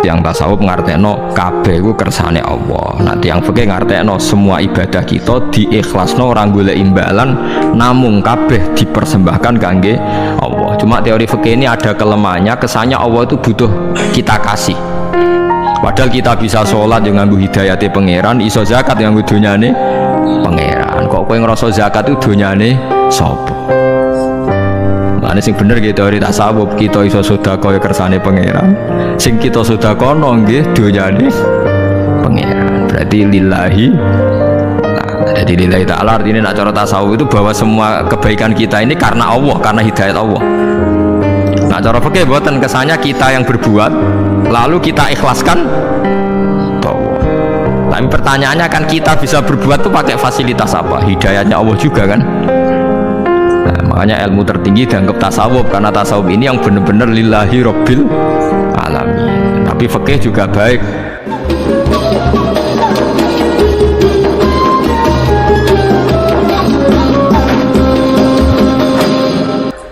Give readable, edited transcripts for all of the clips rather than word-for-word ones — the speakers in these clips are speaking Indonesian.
tiang tasawuf ngartekno kabeh iku kersane Allah. Nah tiang fikih ngartekno semua ibadah kita diikhlasno ora golek imbalan, namung kabeh dipersembahkan kangge Allah. Cuma teori fikih ini ada kelemahannya, kesannya Allah itu butuh kita kasih. Padahal kita bisa sholat yang nganggo hidayate pangeran, iso zakat yang nganggo donyane pangeran. Kok kowe ngrasa zakat itu donyane sapa? Mane sing bener gitu teori tasawuf, kita iso sedekah ya kersane pangeran. Sing kita sedekahno nggih donyane pangeran. Berarti lillahi. Nah, jadi lillahi ta'ala artinya nak cara tasawuf itu bahwa semua kebaikan kita ini karena Allah, karena hidayat Allah. Nah cara fikih boten, kesannya kita yang berbuat lalu kita ikhlaskan bahwa. Tapi pertanyaannya kan kita bisa berbuat tuh pakai fasilitas apa? Hidayatnya Allah juga kan. Nah, makanya ilmu tertinggi dianggap tasawuf, karena tasawuf ini yang benar-benar lillahi rabbil alamin. Tapi fikih juga baik.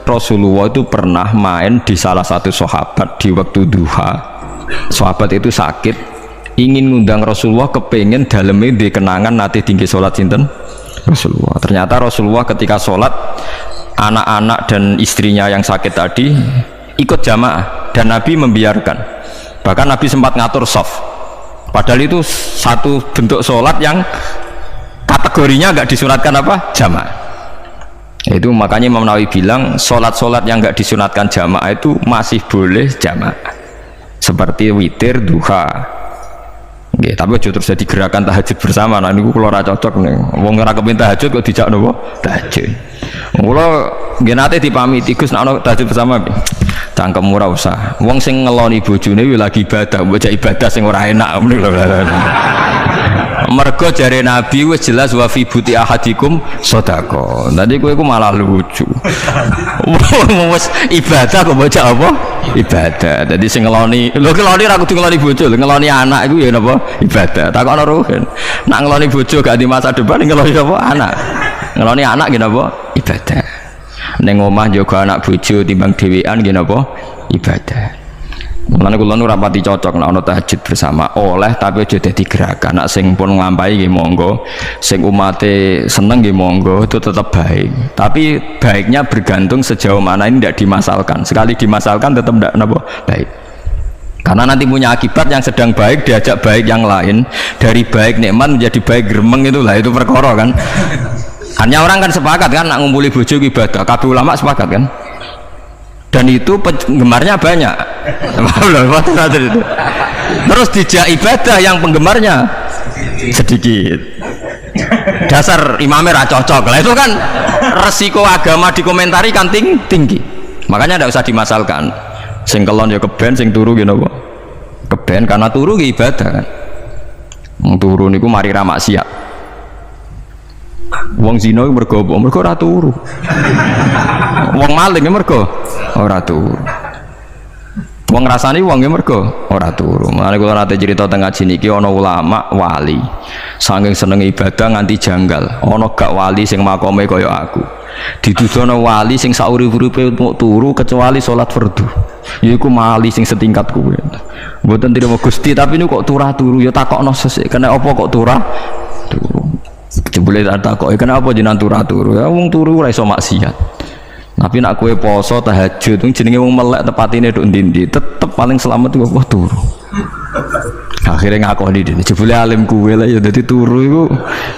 Rasulullah itu pernah main di salah satu sahabat di waktu duha. Sahabat itu sakit, ingin ngundang Rasulullah, kepengen dalamnya di kenangan nanti tinggi sholat sinten Rasulullah. Ternyata Rasulullah ketika sholat, anak-anak dan istrinya yang sakit tadi ikut jamaah dan Nabi membiarkan. Bahkan Nabi sempat ngatur soft. Padahal itu satu bentuk sholat yang kategorinya nggak disunatkan apa? Jamaah. Itu makanya Imam Nawawi bilang sholat-sholat yang nggak disunatkan jamaah itu masih boleh jamaah, seperti witir, duha. Nggih, tapi aja terus jadi gerakan tahajud bersama. Nah niku kula ora cocok nih. Wong ora kepengin tahajud kok dijak napa? Tahajud. Kula nggih nate dipamiti Gus nek ana tahajud bersama. Cangkem ora usah. Wong sing ngeloni bojone lagi ibadah, mbok ibadah sing ora enak. Mergo jare Nabi wis jelas wa fi buti ahadikum sedekah. Tadi kowe iku malah lucu. Wis ibadah kok baca apa? Ibadah. Dadi sing ngeloni, lho ngeloni ra kudu ngeloni bojo, ngeloni anak iku ya napa? Ibadah. Takokno ruhen. Nak ngeloni bojo gak di masa depan ngeloni apa? Anak. Ngeloni anak nggih napa? Ibadah. Ning omah njaga anak bojo timbang dhewean nggih napa? Ibadah. Mulane kula nu rapati cocok nek ana tahajud bersama oleh, tapi aja dadi gerakan. Nek sing pun nglampahi nggih monggo, sing umate seneng nggih monggo, itu tetap baik. Tapi baiknya bergantung sejauh mana ini tidak dimasalkan. Sekali dimasalkan tetap tidak napa baik. Karena nanti punya akibat, yang sedang baik diajak baik yang lain, dari baik nikmat menjadi baik gremeng, itulah itu perkara kan. Hanya orang kan sepakat kan nak ngumpuli bojo ibadah, kabeh ulama sepakat kan. Dan itu penggemarnya banyak. Terus dijak ibadah yang penggemarnya sedikit. Dasar imamnya ra cocok lah, itu kan resiko agama dikomentari kan tinggi. Makanya tidak usah dimasalkan. Sing kelon ya keben, sing turu gitu apa? Keben karena turu ya ibadah kan. Turu niku mari ra maksiat. Wong zina mergo apa? Mergo ora turu. Wong maling mergo ora turu. Wong ngrasani wong mergo ora turu. Mane kula nate cerita teng ngaji niki ana ulama wali. Saking seneng ibadah nganti janggal. Ana gak wali sing makome kaya aku. Dituduhno wali sing saurip-uripe mung turu kecuali salat fardu. Yaiku wali sing setingkat kuwe. Mboten trimo Gusti, tapi niku kok turu ya takokno sesuk. Kena apa kok turu? Jebule tak kok kenapa jenengan turu? Ya wong turu ora iso maksiat. Tapi nak kowe poso tahajud jenenge wong melek tepatine nduk ndi-ndi, tetep paling selamat iku apa turu. Akhirnya ngakoni dene jebule alim kowe lah ya dadi turu iku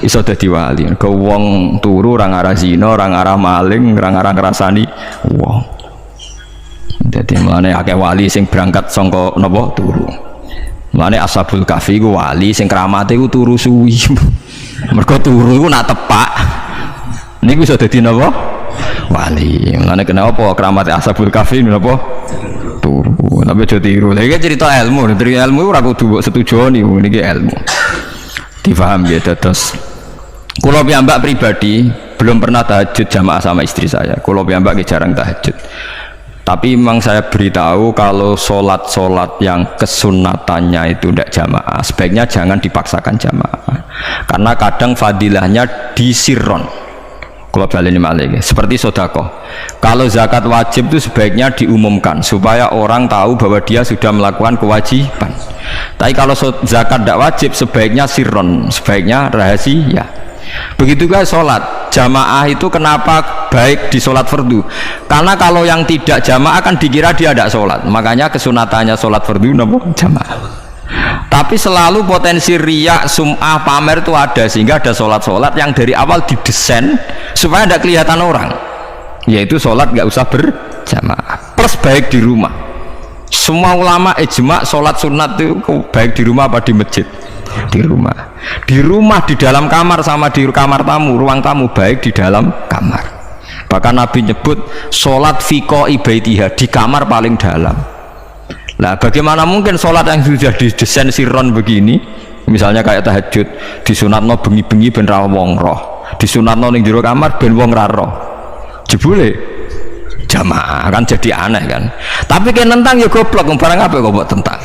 iso dadi wali. Ke wong turu ora ngarah zina, ora ngarah maling, ora ngarah ngrasani wong. Dadi mulane akeh wali sing berangkat saka napa turu. Mulane Ashabul Kahfi iku wali sing kramate iku turu suwi. Mergo turu iku nak tepak niku iso dadi napa wali. Mulane kenapa keramat Ashabul Kahfi napa turu, tapi aja tiru. Lha iki cerita ilmu, dari ilmu ora kudu setuju niku niki ilmu. Difaham ya. Terus kula piyambak pribadi belum pernah tahajud jamaah sama istri saya. Kula piyambak jarang tahajud. Tapi memang saya beritahu kalau sholat-sholat yang kesunatannya itu tidak jamaah, sebaiknya jangan dipaksakan jamaah. Karena kadang fadilahnya disirron. Kalau baleni malih, seperti sedekah. Kalau zakat wajib itu sebaiknya diumumkan supaya orang tahu bahwa dia sudah melakukan kewajiban. Tapi kalau zakat tidak wajib sebaiknya sirron, sebaiknya rahasia. Begitu juga sholat jamaah itu kenapa baik di sholat fardu? Karena kalau yang tidak jamaah kan dikira dia tidak sholat. Makanya kesunatannya sholat fardu napa jamaah. Tapi selalu potensi riya, sum'ah, pamer itu ada, sehingga ada sholat-sholat yang dari awal didesain supaya tidak kelihatan orang, yaitu sholat nggak usah berjamaah plus baik di rumah. Semua ulama ijma sholat sunat itu baik di rumah apa di masjid? Di rumah. Di rumah, di dalam kamar sama di kamar tamu, ruang tamu, baik di dalam kamar. Bahkan Nabi nyebut sholat fiko ibaitiha, di kamar paling dalam. Nah, bagaimana mungkin sholat yang sudah didesain sirron begini, misalnya kayak tahajud, disunatno bengi-bengi ben ra wong roh, disunatno ning jero kamar ben wong ra roh, jebule jamaah kan jadi aneh kan. Tapi kan tentang ya goblok, barang apa kok mbok tentang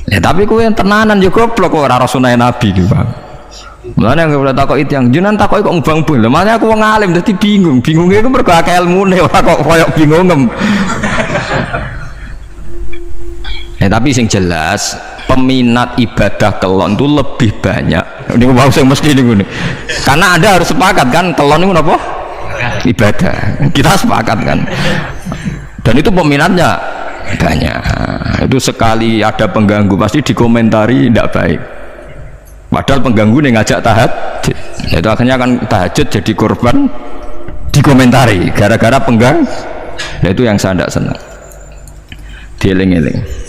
ya, tapi kowe yang tenanan ya goblok kok ora sunah Nabi iki Bang. Mulane yang boleh takok itu yang jenengan takok kok ngubang-ubang. Lha makanya aku wong alim dadi bingung. Bingungnya iku mergo akeh ilmune ora kok koyo bingungem. Tapi yang jelas peminat ibadah kelon itu lebih banyak. Ini mau saya mesti ini, karena Anda harus sepakat kan kelon itu apa? Ibadah. Kita sepakat kan. Dan itu peminatnya banyak. Itu sekali ada pengganggu pasti dikomentari tidak baik. Padahal pengganggu nih ngajak tahajud. Itu akhirnya kan tahajud jadi korban dikomentari gara-gara penggang. Nah, itu yang saya tidak senang. Dieling-eling.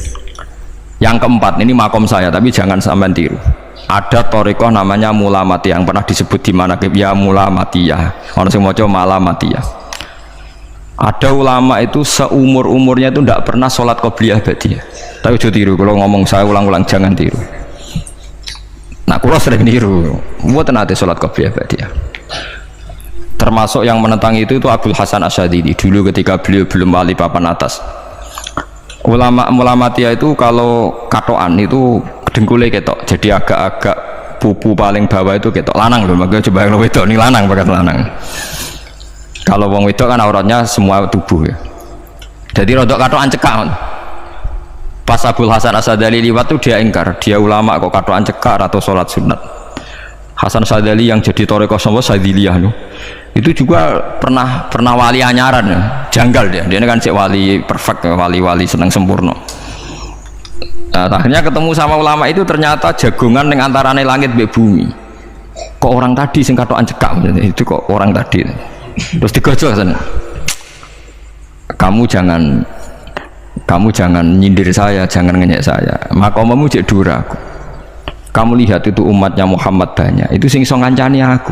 Yang keempat, ini makom saya tapi jangan sampai tiru. Ada torikoh namanya mulamatiyah yang pernah disebut di mana ya mulamatiyah. Orang semua coba malamatiyah. Ada ulama itu seumur-umurnya itu tidak pernah sholat qobliyah ba'diyah. Tapi jangan tiru, kalau ngomong saya ulang-ulang jangan tiru. Nah, kalau sering tiru, buat nanti sholat qobliyah ba'diyah. Termasuk yang menentang itu Abdul Hasan Asyadili dulu ketika beliau belum wali papan atas. Ulama mulamatiyah itu kalau katoan itu dengkulnya ketok, jadi agak-agak pupu paling bawah itu ketok lanang loh, makanya coba yang wedok ini lanang bakat lanang. Kalau wong wedok kan auratnya semua tubuh ya, jadi rodok katoan cekak. Pas Abdul Hasan Asyadili liwat tuh dia ingkar, dia ulama kok katoan cekak atau sholat sunat. Hasan Asyadili yang jadi toreko sama Sadiliyah loh, itu juga pernah wali anyaran ya, janggal dia kan cek wali perfect, wali seneng sempurna. Nah, akhirnya ketemu sama ulama itu ternyata jagongan yang antarane langit be bumi. Kok orang tadi sing katokan cekak itu kok orang tadi. Terus digojol sana. Kamu jangan nyindir saya, jangan ngenyek saya. Makomamu cek dura aku. Kamu lihat itu umatnya Muhammad banyak, itu sing iso ngancani aku.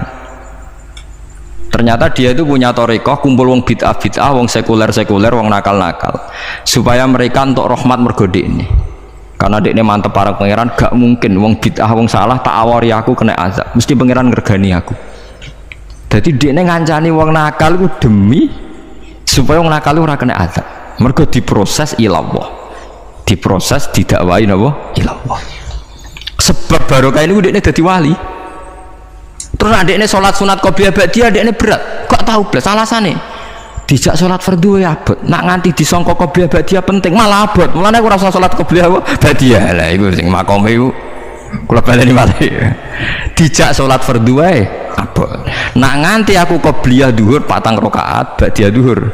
Ternyata dia itu punya torikoh, kumpul wong bid'ah, wong sekuler, wong nakal, supaya mereka untuk rahmat mergode ini. Karena dia ini mantep para pangeran, gak mungkin wong bid'ah, wong salah tak awari aku kena azab, mesti pangeran ngergani aku. Jadi dia ini ngancani wong nakal itu demi supaya wong nakal itu ora kena azab. Mergo diproses ilallah, diproses didakwai napa ilallah. Sebab barokah ini dia ini jadi wali. Terus adiknya sholat sunat qobliyah ba'diyah, adiknya berat, kok tahu belas alasannya dijak sholat fardu ya abot, nak nganti disangka qobliyah ba'diyah penting malah abot. Mulane aku rasa sholat qobliyah ba'diyah lah iku sing makome iku kula baleni malih. Dijak sholat fardu wae abot, nak nganti aku qobliyah duhur 4 rakaat, ba'diyah duhur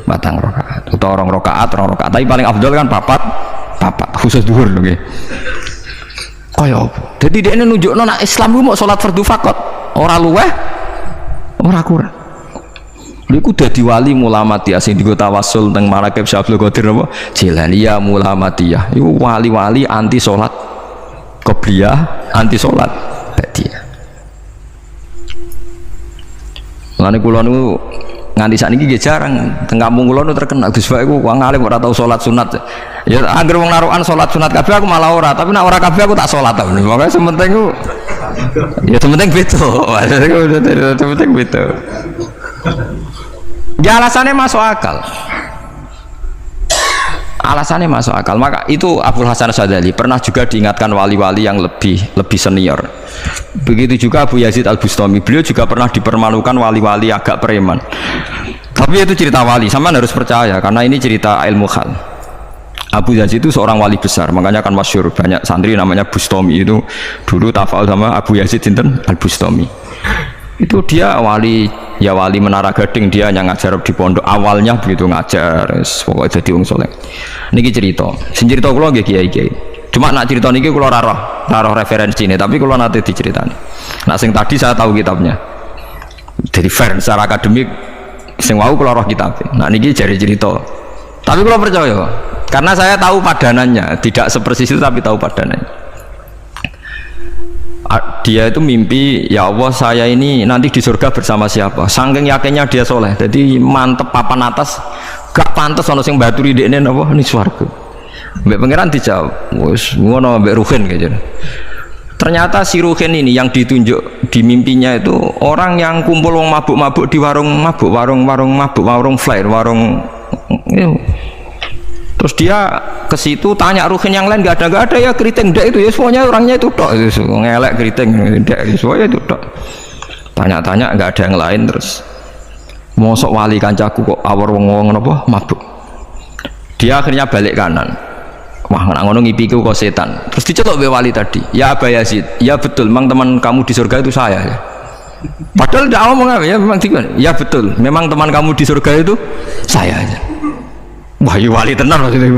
4 rakaat utawa 2 rakaat, tapi paling afdol kan papat khusus duhur lho nggih. Kaya apa? Jadi dia ini nunjukno nak Islam ku mau sholat fardu fakot, ora luweh, ora kurang. Niku dadi wali mulamatiyah sing digo tawasul teng Manaqib Syekh Abdul Qadir napa? Jilaniyah mulamatiyah. Iku wali-wali anti sholat qobliyah, anti sholat ba'diyah. Mulane kula niku nganti sakniki nggih jarang teng kampung kula niku terkenal Gus Pak iku wong alim ora tau sholat sunat. Ya anggere wong narukan sholat sunat kabeh aku malah ora, tapi nek ora kabeh aku tak sholat ta. Pokoke sementing ku ya sementing beda. Sementing beda. Ya alasannya masuk akal. Alasannya masuk akal. Maka itu Abdul Hasan Asyadili pernah juga diingatkan wali-wali yang lebih senior. Begitu juga Abu Yazid Al-Bustami, beliau juga pernah dipermalukan wali-wali agak preman. Tapi itu cerita wali, sampean harus percaya karena ini cerita ilmu hal. Abu Yazid itu seorang wali besar, makanya kan masyhur banyak santri namanya Bustami itu dulu tafal sama Abu Yazid sinten Al-Bustami. Itu dia wali, ya wali Menara Gading, dia yang ngajar di pondok awalnya begitu ngajar, pokoknya jadi wong soleh. Niki cerita, sing cerita kula nggih kiai-kiai. Cuma nak cerita niki kula ora roh referensi ini, tapi kula nate diceritani. Nah sing tadi saya tahu kitabnya. Jadi fair secara akademik sing wau kula roh kitabnya. Nah niki jari cerita. Tapi kula percaya karena saya tahu padanannya, tidak sepersis itu tapi tahu padanannya. Dia itu mimpi, ya Allah saya ini nanti di surga bersama siapa, saking yakinnya dia soleh jadi mantep papan atas gak pantas ono sing baturi dekne napa ini swarga. Mbak pangeran dijawab wis ngono mbek Ruhin gitu. Ternyata si Ruhin ini yang ditunjuk di mimpinya itu orang yang kumpul wong mabuk-mabuk di warung mabuk, warung flare, warung terus dia ke situ tanya Ruhin yang lain nggak ada ya keriting ndak itu ya semuanya orangnya itu tok ngelek keriting ndak semuanya itu tok tanya-tanya nggak ada yang lain terus mosok wali kancaku kok awor wong apa mabuk dia akhirnya balik kanan wah ngono ngipiku kok setan terus dicetok be wali tadi ya Aba Yazid ya betul memang teman kamu di surga itu saya ya padahal tidak ngomong apa ya memang ya betul memang teman kamu di surga itu saya aja. Wah, wali tenar maksudnya.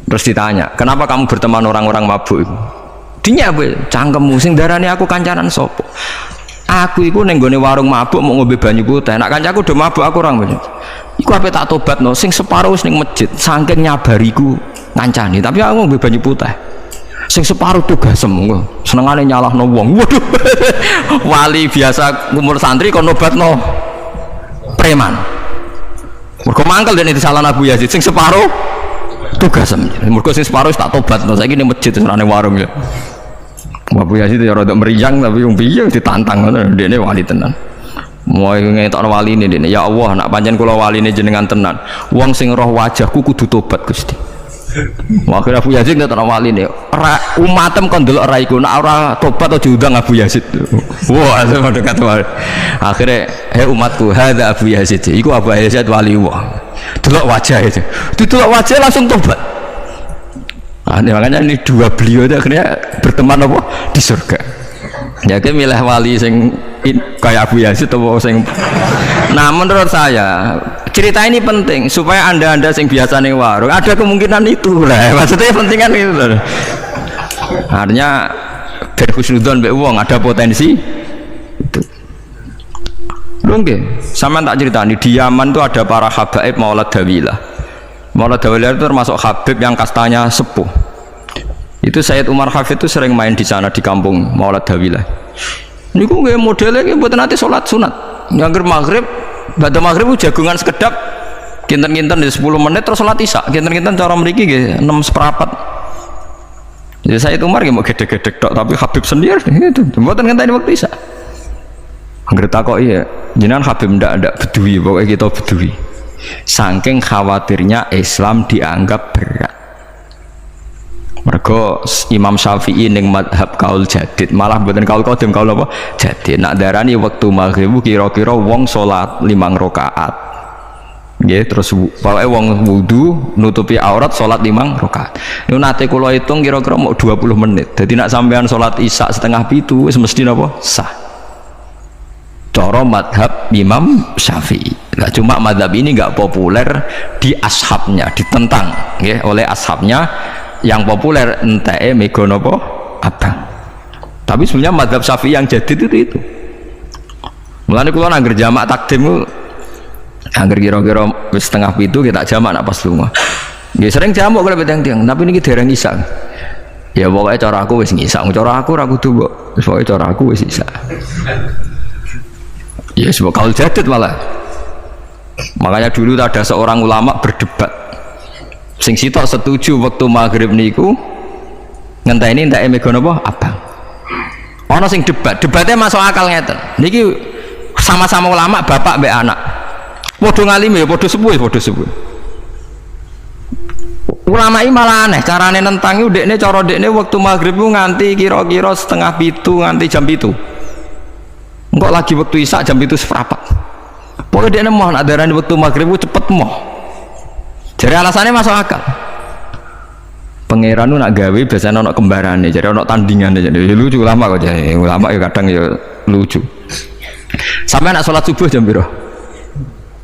Terus ditanya, kenapa kamu berteman orang-orang mabuk itu? Dinya apa? Cangkemmu sing darane aku kancanan sopo. Aku iku ning gone warung mabuk mau ngombe banyu putih. Nak kancaku do mabuk aku orang banyu. Iku ape tak tobatno sing separuh ning masjid saking nyabariku ngancani, tapi aku ngombe banyu putih. Sing separuh tugasem senengane nyalahno wong. Waduh. Wali biasa umur santri kon nobatno preman. Mergo mangkel dene disalah Abu Yazid sing separuh tugas mergo sing separuh tak tobat no saiki ning masjid serane warung ya Abu Yazid ya rada meriang tapi wong piye ditantang ngono dene wali tenan mau ngetokno waline dene ya Allah nak pancen kula waline jenengan tenan wong sing roh wajahku kudu tobat Gusti akhirnya Abu Yazid ngetokno waline umatem kon delok ora iku nak ora tobat aja diundang Abu Yazid wah sama dekat wali akhirnya umatku hadza Abu Yazid iku Abu Yazid wali wah delok wajah itu didelok wajah langsung tobat makanya ini dua beliau itu akhirnya berteman apa di surga ya kan milih wali sing kayak Abu Yazid atau sing nah menurut saya cerita ini penting supaya anda sing biasa nih warung ada kemungkinan itu lah maksudnya pentingan itu artinya berkhusnudon mbek wong ada potensi itu lungge sama tak cerita nih di Yaman tuh ada para habaib Maulad Dawilah itu termasuk habib yang kastanya sepuh itu Sayyid Umar Hafid itu sering main di sana di kampung Maulad Dawilah ini kok nggak modelnya buat nanti sholat sunat nganggur maghrib pada maghrib jagungan sekedap kinten-kinten di 10 menit terus sholat isya kinten-kinten cara meriki 6 seperempat jadi Sayyid Umar mau gede-gede tok tapi Habib sendiri itu buatan ngenteni waktu isya angger takok iya jenengan Habib ndak bedui pokoknya kita bedui saking khawatirnya Islam dianggap berat mergo Imam Syafi'i ning madhab kaul jadid malah mboten kaul qadim kaul apa jadid nak darani wektu maghrib kira-kira wong salat 5 rakaat nggih terus pokoke wong wudu nutupi aurat salat 5 rakaat niku nate kula hitung kira-kira mau 20 menit dadi nak sampean salat isya setengah 7 wis mesti napa sah cara madhab Imam Syafi'i nah, cuma madhab ini enggak populer di ashabnya ditentang nggih oleh ashabnya yang populer enteke mega napa abang tapi sebenarnya mazhab Syafi'i yang jadid itu mulane kula nangger jamak takdim angger kira-kira wis setengah 7 kita jamak nak pas lunga nggih sering jamak kalau tiang-tiang tapi niki dereng isa ya pokoknya cara aku wis ngisa cara aku ora kudu kok wis pokoke cara aku wis isa ya sebab kaul jadid malah makanya dulu ada seorang ulama berdebat sing sitok setuju waktu maghrib niku ngenteni entek mega napa abang ana sing debatnya masuk akal ngeten niki sama-sama ulama bapak mbek anak padha ngalime ya padha sepuh ulama ini malah aneh carane nentang itu dekne cara dekne waktu maghrib itu nganti kira-kira 6:30 nganti jam 7 enggak lagi waktu isya jam 7 seperempat pokoknya dekne mau nak darani waktu maghrib itu cepet mau jadi alasannya masuk akal pangeran itu nak gawe biasanya ada kembarannya jadi ada tandingannya jadi lucu ulama kok jadi ulama ya kadang ya lucu sampai nak sholat subuh jam berapa?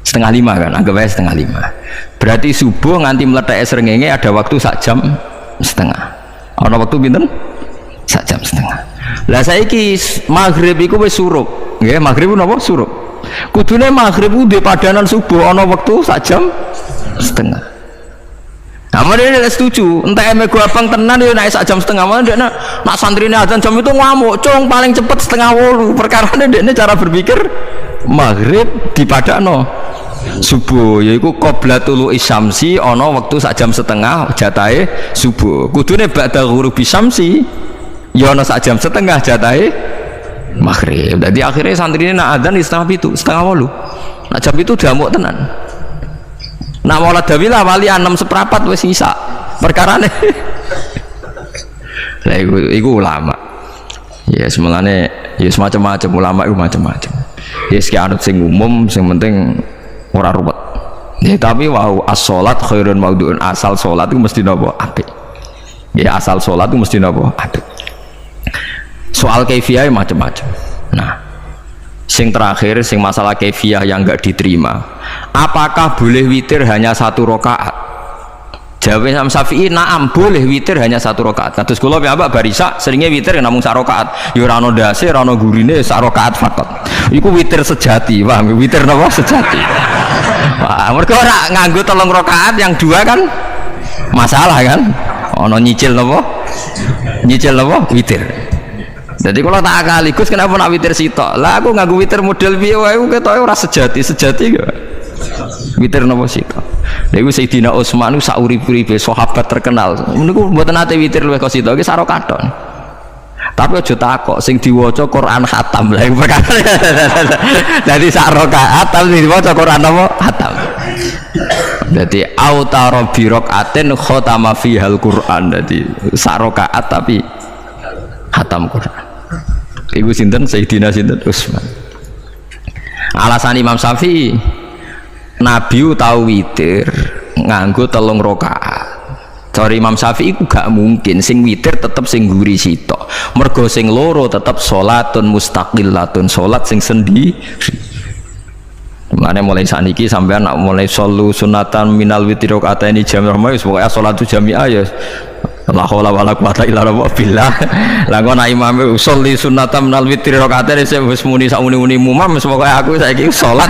4:30 kan, anggap aja 4:30 berarti subuh nganti meletak srengenge ada waktu 1,5 jam ada waktu pinten? 1,5 jam lah saiki maghrib itu wis surup ya maghrib itu apa? Surup kudune maghrib itu di padanan subuh ada waktu 1,5 jam nah mana dia setuju entah eme gua abang tenan dia naik 1,5 jam mana dia nak santri ini azan jam itu ngamuk cong paling cepet 7:30 perkara dia cara berpikir maghrib di padano subuh yaiku qoblatul isyamsi ana waktu 1,5 jam jatahe subuh kudune ba'da ghurubi syamsi ya ana 1,5 jam jatahe maghrib jadi akhirnya santri ini nak adzan di 7:30 7:30 nak jam itu diamuk tenan nak maulad dawilah wali 6:15 wis isa perkarane lah iku ulama ya semulane ya semacam-macam ulama itu macam-macam ya sekian sing umum sing penting ora ruwet ya tapi wow as-sholat khairun maudhu'un asal sholat itu mesti napa apik ya asal sholat itu mesti napa apik soal kaifiyah macam-macam nah sing terakhir sing masalah kaifiyah yang enggak diterima apakah boleh witir hanya 1 rakaat jawab Imam Syafi'i na'am boleh witir hanya 1 rakaat kados kula piyambak barisa seringnya witir namung 1 rakaat ya ora ono ndase ora ono gurine 1 rakaat fakot iku witir sejati paham witir napa sejati wah mergo ora nganggo 3 rakaat yang 2 kan masalah kan ono nyicil napa witir jadi kalau tak akaligus kenapa nak witir sitok lah aku nganggo witir model piye wae ketoke ora sejati gak witir napa sitok lha iku Sayyidina Utsman ku sak urip-uripe sahabat terkenal niku mboten nate witir luwih kok sitok iki sak rakaat tapi aja takok sing diwaca Quran khatam lah perkara dadi sak rakaat tapi diwaca Quran apa khatam dadi autara bi rakaatin khatama fihal Quran dadi sak rakaat tapi khatam Quran iku sinten Sayyidina sinten Utsman alasan Imam Syafi'i Nabi tahu witir nganggo 3 rakaat cari Imam Syafi'i ku gak mungkin sing witir tetep sing guri sitok mergo sing loro tetep sholatun mustaqillatun sholat sing sendiri makanya mulai saniki sampean nak mulai solu sunatan minal witir rakaat ini jami'ah pokoknya sholatu jami'ah ya la haula wala quwata illa billah lah kok nek imam sholli sunatan minal witir rakaat ini wis muni sak muni-muni mumam pokoke aku saiki salat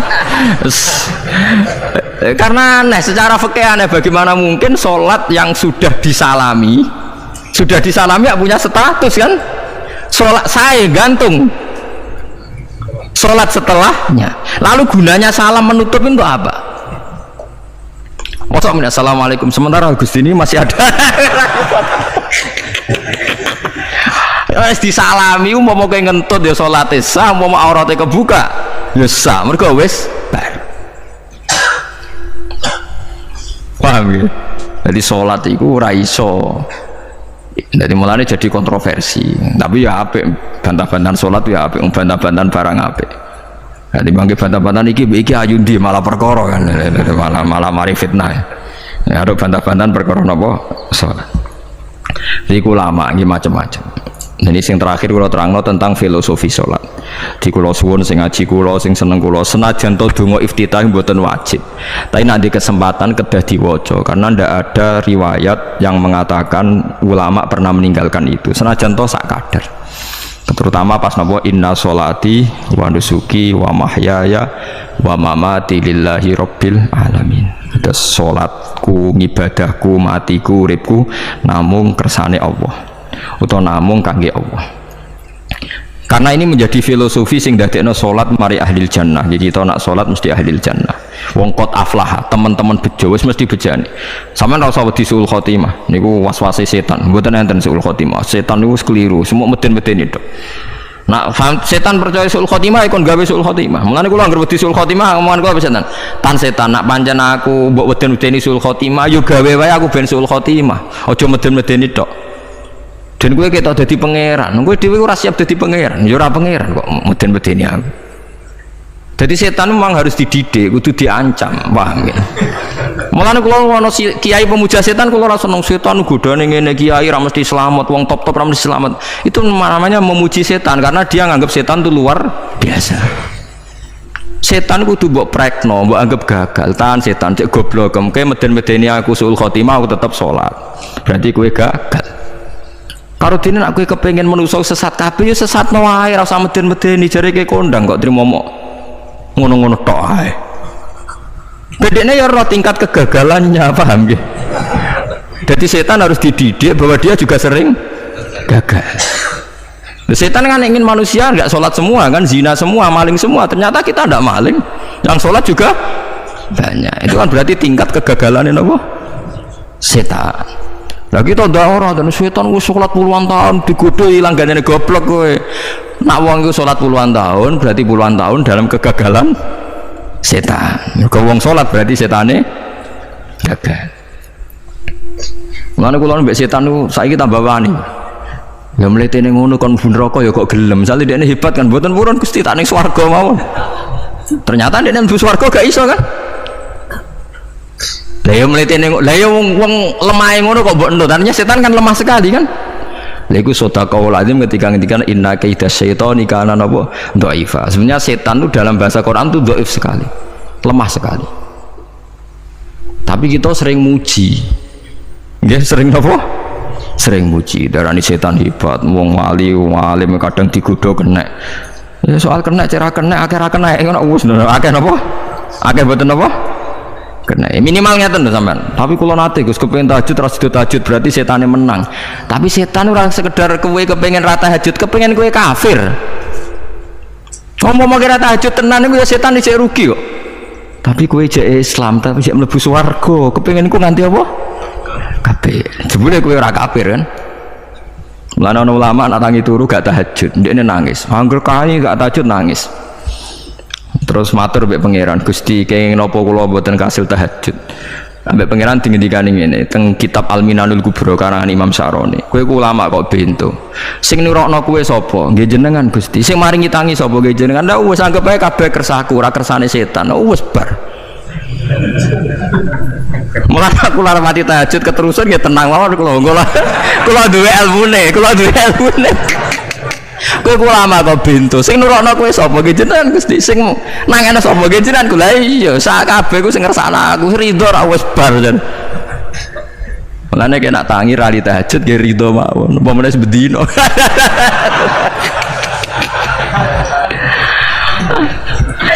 karena aneh secara fikih aneh bagaimana mungkin sholat yang sudah disalami ya punya status kan sholat saya gantung sholat setelahnya lalu gunanya salam menutup itu apa masa assalamualaikum sementara Gusti ini masih ada wis disalami umpama kowe ngentut ya salate sah umpama aurate kebuka ya sah mergo wis bar paham ya jadi salat iku ora iso jadi mulane jadi kontroversi tapi ya apik bantah-bantahan salat ya apik bantah-bantahan barang apik jadi bangke bantah-bantahan iki ayundi malah perkara kan malah mari fitnah ya ada bantah-bantahan perkara napa salat jadi ulama iki macam-macam. Ini sing terakhir kula terangno tentang filosofi salat. Di kula suwun sing ngaji kula sing seneng kula senajan to donga iftitah mboten wajib. Tapi nek di kesempatan kedah diwaca karena ndak ada riwayat yang mengatakan ulama pernah meninggalkan itu. Senajan to sak kadar. Terutama pas napa inna sholati wa nusuki wa mahyaya wa mamati lillahi rabbil alamin. Terus salatku, ngibadahku, matiku, uripku namung kersane Allah. Utawa namung kangge Allah. Karena ini menjadi filosofi sing dadekno salat mari ahlil jannah. Jadi kita nak salat mesti ahlil jannah. Wong qad aflah, teman-teman bejo wis mesti bejane. Sampeyan ora usah wedi suul khotimah. Niku waswase setan. Mboten enten suul khotimah. Setan niku keliru, semua meden-medeni tok. Nah, setan percaya sul khotimah ikon gawe sul khotimah. Mulane kula anggere wedi sul khotimah omongan kula setan. Tan setan nak pancen aku mbok weden-wedeni sul khotimah yo gawe wae aku ben sul khotimah. Aja meden-medeni tok. Dan kowe ketok dadi pangeran. Kowe dhewe ora siap dadi pangeran. Yo ora pangeran kok meden-medeni aku. Jadi setan memang harus dididik, kudu diancam, paham ya? Mulane kula ana kiai pemuja setan kula ora seneng setan godane ngene kiai ra mesti selamat, wong top-top ra mesti selamat. Itu namanya memuji setan karena dia nganggap setan itu luar biasa. Setan kudu mbok prekno, mbok anggap gagal, tahan setan cek goblok, kowe meden-medeni aku suul khotimah aku tetap salat. Berarti kowe gagal. Karo dene nek kowe kepengin menungso sesat kabeh ya sesatno wae, ora usah meden-medeni jare kowe kondang kok trimo mok ngono-ngono tok ae. Bedanya ya roh tingkat kegagalannya, paham ya? Jadi setan harus dididik bahwa dia juga sering gagal. Setan kan ingin manusia nggak sholat semua kan, zina semua, maling semua. Ternyata kita tidak maling, yang sholat juga banyak. Itu kan berarti tingkat kegagalannya apa? Setan. Lah kita ndak ora dan setan wis sholat puluhan tahun digodho ilang gandane goblok kowe. Nak wong iku sholat puluhan tahun berarti puluhan tahun dalam kegagalan setan. Mergo wong sholat berarti setane gagal. Mulane kula mbek setan niku saiki tambah wani. Ya mletene ngono kon mlebu neraka ya kok gelem. Misale dekne hebat kan mboten purun Gusti tak ning swarga mawon. Ternyata dekne mlebu swarga gak iso kan? Lah ya mletene lah ya wong lemahe ngono kok mbok entut. Artinya setan kan lemah sekali kan? Lha iku sedekahul azim ketika ngendikan inna kaidas syaitani kana napa dhaifa. Sebenarnya setan itu dalam bahasa Quran itu dhaif sekali. Lemah sekali. Tapi kita sering muji. Nggih sering napa? Sering muji. Darani setan hebat, wong wali, wong alim kadang digodho kena. Ya soal kena cara kena akeh ra kena ngono wis akeh napa? Akeh mboten napa? Kena minimal ngeten lho sampean. Tapi kula nate Gus kepengin tahajud terus tahajud berarti setane menang. Tapi setan ora sekedar kowe kepengin ra tahajud, kepengin kowe kafir. Ngomong kira tahajud tenan iku ya setan isih rugi kok. Tapi kowe jek Islam tapi jek mlebu swarga, kepengin ku nganti apa? Kafir. Jebule kowe ora kafir kan? Mulane ana ulama nak tangi turu gak tahajud, ndekne nangis. Angger kae gak tahajud nangis. Terus matur mbek pangeran Gusti kenging napa kula mboten kasil tahajud. Ambek pangeran dingendikane ngene teng kitab Al-Minanul Kubra karangan Imam Syaroni. Kowe ku ulama kok bento. Sing nurokno kowe sapa? Nggih jenengan Gusti. Sing maringi tangi sapa? Nggih jenengan. Lah wis anggap ae kabeh kersaku, ora kersane setan. Wis bar. Mulane aku lara mati tahajud keterusan ya tenang mawon kula duwe ilmune, kowe ulama kok bento sing nurokno kowe sapa nggih jenengan Gusti sing nangene sapa nggih jenengan kula iya sak kabeh ku sing ngersakno aku ridho ra wis bar jan mulane nek nak tangi rali tahajud nggih ridho mawon apa meneh sebedino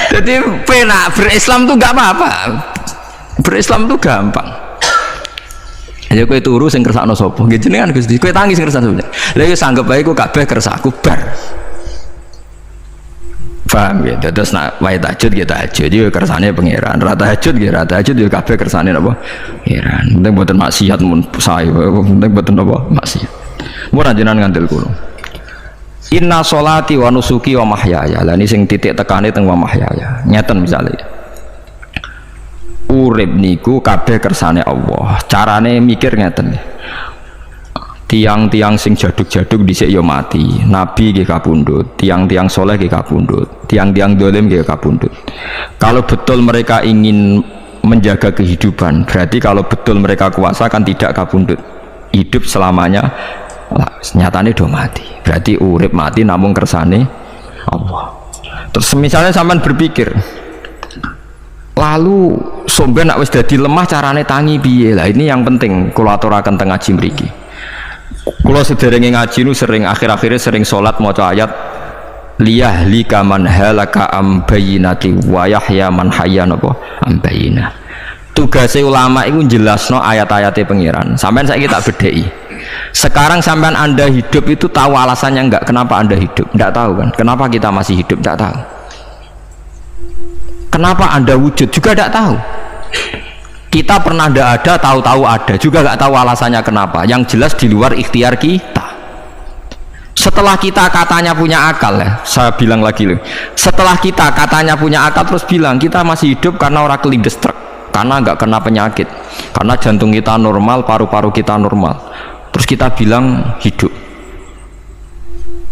jadi penak berislam tuh gak apa-apa berislam tuh gampang ya kowe turu sing kersakno sapa nggih jenengan Gusti kowe tangi sing kersakno lha iki sanggep bae ku kabeh kersakku bar paham ya terus nak wae tahajud ya tahajud yo kersane pangeran ra tahajud ya ra tahajud yo kabeh kersane napa pangeran penting mboten maksiat mun sae penting mboten napa maksiat mun jenengan ngandel kula inna sholati wa nusuki wa mahyaya lah ini sing titik tekane teng wa mahyaya nyeten misalnya urip niku kabeh kersane Allah carane mikir ngeten tiang-tiang sing jaduk-jaduk dhisik ya mati nabi nggih kapundhut tiang-tiang soleh nggih kapundhut tiang-tiang dolim nggih kapundhut kalau betul mereka ingin menjaga kehidupan berarti kalau betul mereka kuasa kan tidak kapundhut hidup selamanya nyatane do mati berarti urip mati namun kersane Allah terus misalnya sampean berpikir lalu somben nak wis dadi lemah carane tangi piye lah ini yang penting kula aturaken teng ngaji mriki kula sederenge ngaji nu sering akhir-akhirnya sering salat maca ayat liyahlika man halaka am bayyinati wa yahya man hayya napa am bayyinah tugase ulama iku jelasno ayat-ayate pangeran sampean saiki tak bedheki sekarang sampean anda hidup itu tahu alasannya enggak kenapa anda hidup enggak tahu kan kenapa kita masih hidup enggak tahu kenapa anda wujud juga enggak tahu kita pernah enggak ada tahu-tahu ada juga enggak tahu alasannya kenapa yang jelas di luar ikhtiar kita Setelah kita katanya punya akal ya, saya bilang lagi loh, setelah kita katanya punya akal terus bilang kita masih hidup karena orang kelindes truk, karena nggak kena penyakit, karena jantung kita normal, paru-paru kita normal, terus kita bilang hidup.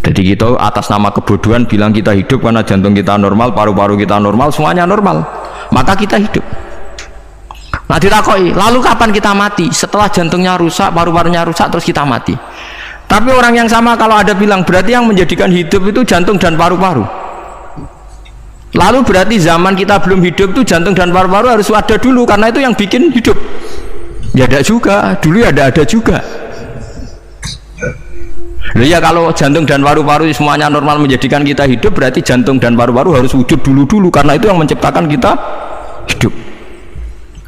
Jadi kita atas nama kebodohan bilang kita hidup karena jantung kita normal, paru-paru kita normal, semuanya normal, maka kita hidup. Nah ditakoi, lalu kapan kita mati? Setelah jantungnya rusak, paru-parunya rusak, terus kita mati. Tapi orang yang sama kalau ada bilang berarti yang menjadikan hidup itu jantung dan paru-paru. Lalu berarti zaman kita belum hidup itu jantung dan paru-paru harus ada dulu karena itu yang bikin hidup. Ya ada juga, dulu ya ada juga. Loh ya kalau jantung dan paru-paru semuanya normal menjadikan kita hidup, berarti jantung dan paru-paru harus wujud dulu karena itu yang menciptakan kita hidup.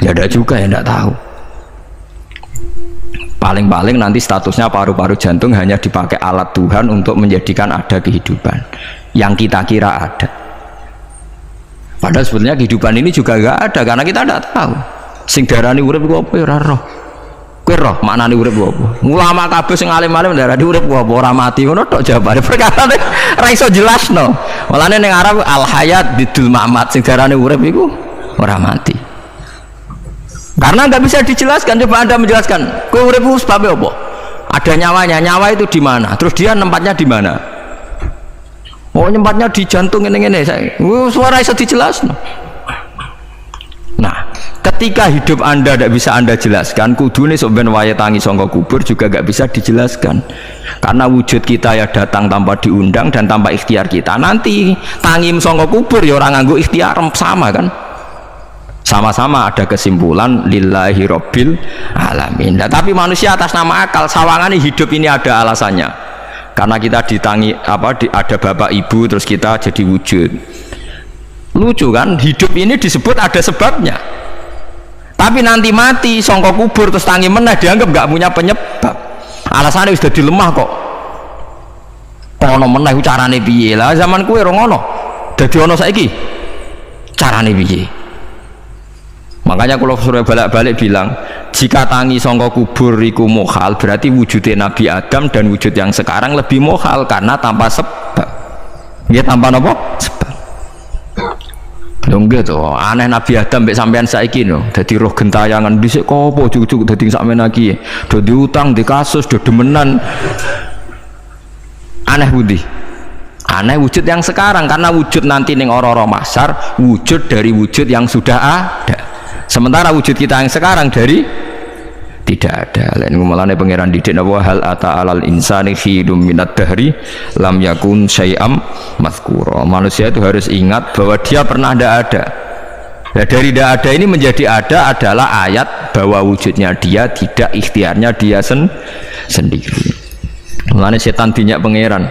Ya ada juga ya tidak tahu. Paling-paling nanti statusnya paru-paru jantung hanya dipakai alat Tuhan untuk menjadikan ada kehidupan yang kita kira ada. Padahal sebenarnya kehidupan ini juga enggak ada karena kita tidak tahu. Sing darani urip ku apa ya ora roh. Kowe roh maknane urip ku apa? Ulama kabeh sing alim-alim darani urip ku apa ora mati ngono tok jawabane. Perkara ora iso jelasno. Mulane ning Arab al hayat bidul mamat, sing darani urip iku ora mati. Karena nggak bisa dijelaskan. Coba Anda menjelaskan kowe urip ku sebabnya apa? Ada nyawanya, nyawa itu di mana? Terus dia tempatnya di mana? Oh tempatnya di jantung ini suara bisa dijelaskan. Nah ketika hidup Anda tidak bisa Anda jelaskan, kudune sampeyan wayahe tangi saka kubur juga nggak bisa dijelaskan karena wujud kita ya datang tanpa diundang dan tanpa ikhtiar kita. Nanti tangi saka kubur ya orang nganggo ikhtiar sama kan, sama-sama ada kesimpulan lillahi rabbil alamin. Nah, tapi manusia atas nama akal sawangane hidup ini ada alasannya karena kita ditangi ada bapak ibu terus kita jadi wujud. Lucu kan, hidup ini disebut ada sebabnya, tapi nanti mati songkok kubur terus tangi meneh dianggap nggak punya penyebab. Alasannya sudah dilemah kok. Ono meneh carane piye lah, zaman kuwe ora ngono dadi ono saiki carane piye. Makanya kalau suruh balik-balik bilang jika tangi songkok kubur iku mohal, berarti wujudnya Nabi Adam dan wujud yang sekarang lebih mohal karena tanpa sebab. Ya tanpa apa? Sebab. Lho gitu, aneh Nabi Adam mbek sampean saiki no, dadi roh gentayangan dhisik kok apa cucuk dadi sakmen iki. Do diutang, di kasus, do demenan. Aneh budi. Aneh wujud yang sekarang karena wujud nanti ning ora-ora mahsyar wujud dari wujud yang sudah ada. Sementara wujud kita yang sekarang dari tidak ada. Lain ngumalane pangeran didik napa hal ata alal insani khidum minad dahri lam yakun syai'am mazkura. Manusia itu harus ingat bahwa dia pernah tidak ada. Nah, dari tidak ada ini menjadi ada adalah ayat bahwa wujudnya dia tidak ikhtiarnya dia sendiri. Mulane setan dinyak pangeran.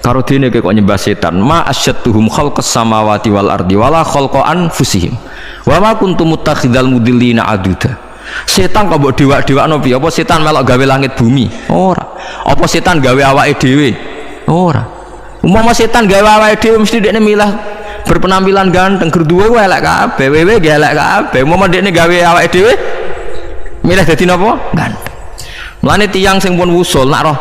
Karo dene kok nyembah setan, ma asyadduhum khalqas samawati wal ardi wala khalqa anfusihim. Wa ma kuntum muttakhidal mudillina aduda. Setan kok mbok dewak-dewakno piye? Apa setan melok gawe langit bumi? Ora. Apa setan gawe awake dhewe? Ora. Umpama setan gawe awake dhewe mesti dekne milah berpenampilan ganteng, gerduwe ku elek kabeh, wewe ge elek kabeh. Umpama dekne gawe awake dhewe milah dadi napa? Ganteng. Mulane tiyang sing pun wusul nak roh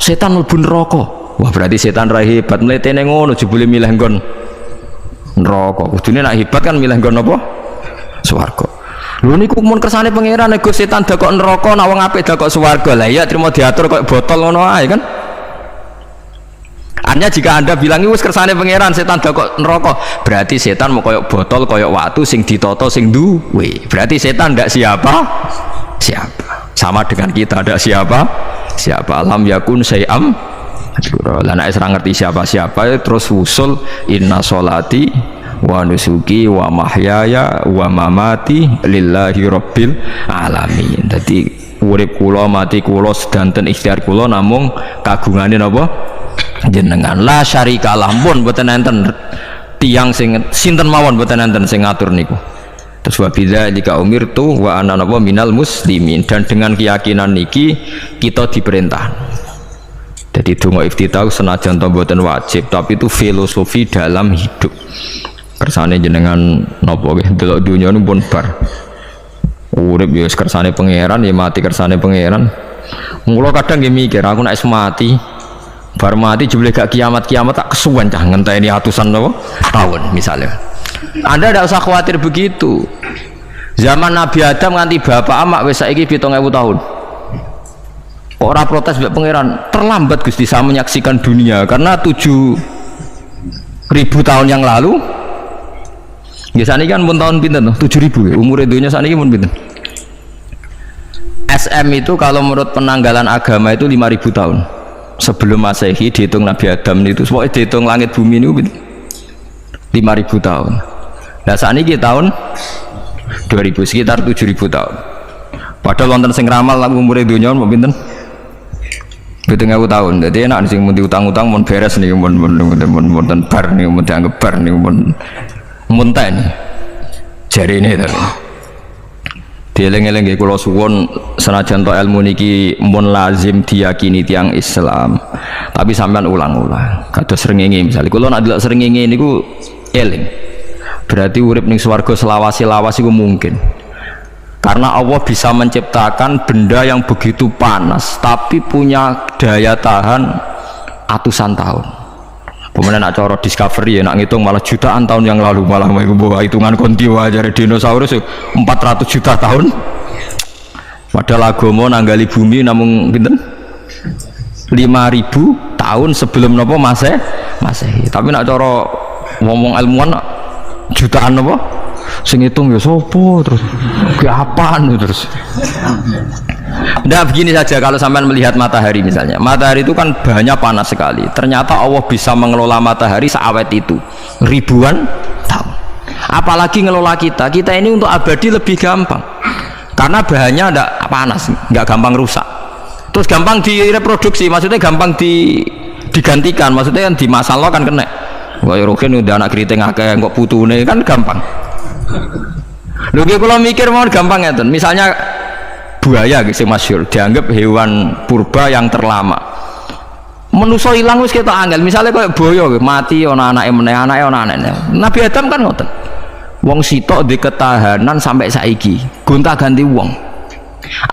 setan mlebu neraka. Wah berarti setan ra hebat, mletene ngono jebule milih nggon neraka. Kudune nak hebat kan milih nggon apa? Swarga. Lho niku mun kersane pangeran nego setan dakok neraka, nak wong apik dakok swarga. Lah iya trimo diatur kok botol ngono ae kan. Artinya jika Anda bilang wis kersane pangeran setan dakok neraka, berarti setan mau koyok botol, koyok watu sing ditata sing duwe. Berarti setan ndak siapa? Sama dengan kita ndak siapa? Alam yakun syai'am. Lah nek ora ngerti siapa-siapa terus usul inna sholati wa nusuki wa mahyaya wa mamati lillahi rabbil alamin. Dadi urip kula mati kula sedanten ikhtiar kula namung kagungane napa jenengan. La syarikalah pun mboten enten tiyang sing sinten mawon mboten enten sing ngatur niku. Terus wa bidzalika umirtu wa ana napa minal muslimin, dan dengan keyakinan niki kita diperintah. Jadi donga iftitah senajan to mboten wajib, tapi itu filosofi dalam hidup. Kersane jenengan napa nggih delok dunya pun bar. Urip ya kersane pangeran, ya mati kersane pangeran. Mula kadang nggih mikir aku nek mati Bar mati jebule gak kiamat-kiamat tak kesuwen cah ngenteni atusan apa tahun misalnya. Anda tidak usah khawatir begitu. Zaman Nabi Adam nganti bapak amak wis saiki 7.000 tahun. Orang protes mbek pangeran, terlambat Gusti saya menyaksikan dunia karena 7.000 tahun yang lalu. Ya sakniki kan pun tahun pinten to? 7.000 ya. Umur dunia sakniki pun pinten? SM itu kalau menurut penanggalan agama itu 5.000 tahun. Sebelum Masehi dihitung Nabi Adam itu, pokoknya dihitung langit bumi ini 5.000 tahun. Nah saat ini tahun 2000 sekitar 7.000 tahun. Padahal wonten sing ramal umur dunia mau pinten? 7.000 tahun. Jadi enak sing mun diutang-utang mun beres nih mun bar nih mun dianggap bar nih mun muntah nih. Jari ini tadi. Dieling-eling kula suwun senajan to ilmu niki mun lazim diyakini tiang Islam. Tapi sampean ulang-ulang. Kados srengenge misalnya kula nak delok srengenge niku eling. Berarti urip ning swarga selawasi-lawas iku mungkin. Karena Allah bisa menciptakan benda yang begitu panas tapi punya daya tahan atusan tahun. Pemenang nak coro discovery ya nak ngitung malah jutaan tahun yang lalu, malah bawa hitungan kontiwa dari dinosaurus 400 juta tahun. Padahal agama nanggali bumi namun pinten 5.000 tahun sebelum nopo Masehi. Tapi nak coro ngomong ilmuwan jutaan nopo sing hitung ya sopo terus ke apaan terus. Nah begini saja, kalau sampai melihat matahari misalnya, matahari itu kan bahannya panas sekali, ternyata Allah bisa mengelola matahari seawet itu ribuan tahun. Apalagi ngelola kita ini untuk abadi lebih gampang karena bahannya tidak panas, nggak gampang rusak, terus gampang direproduksi, maksudnya gampang digantikan, maksudnya kan di masa lo kan kena wah roken udah anak keriting akeh kok putune kan gampang. Lho kalau mikir mau gampang ya, misalnya buaya gitu masyhur dianggap hewan purba yang terlama. Manusa ilang wis ketok angel. Misalnya kayak buaya mati ana anake meneh, anake ana anake. Nabi Adam kan ngoten. Wong sitok di ketahanan sampai saiki, gonta-ganti wong.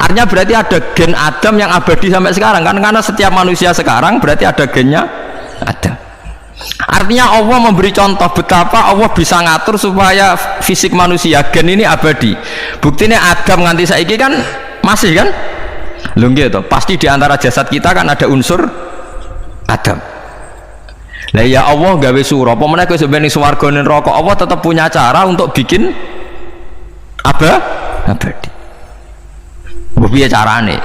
Artinya berarti ada gen Adam yang abadi sampai sekarang kan, karena setiap manusia sekarang berarti ada gennya Adam. Artinya Allah memberi contoh betapa Allah bisa ngatur supaya fisik manusia gen ini abadi. Buktinya Adam nganti saiki kan masih kan? Lho nggih to, pasti di antara jasad kita kan ada unsur Adam. Lah ya Allah gawe sura, apa meneh kowe sampeyan ning swarga ning neraka, Allah tetap punya cara untuk bikin abadi. Piye carane?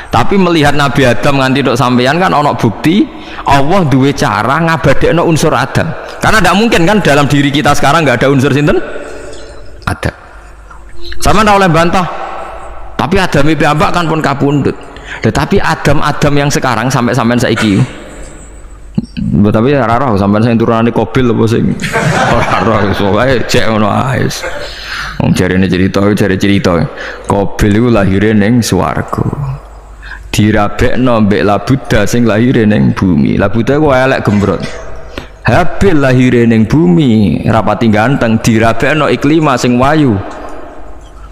Tapi melihat Nabi Adam nganti tok sampeyan kan ana bukti Allah duwe cara ngabadekno unsur Adam. Karena tidak mungkin kan dalam diri kita sekarang nggak ada unsur sinten? Adam. Sama ndak oleh bantah. Tapi Adam iki ambak kan pun kapundhut. Tetapi Adam yang sekarang sampai sampean saiki. Tapi ora roh sampean sing turunane Qabil apa sing ora roh iso wae cek ngono ae. Wong jarene cerita Qabil iku lahire ning swarga. Dirabekno mbek Labuda sing lahire ning bumi. Labuda ku elek gembrot. Habil lahire ning bumi rapati ganteng, dirabekno Iklima sing wayu.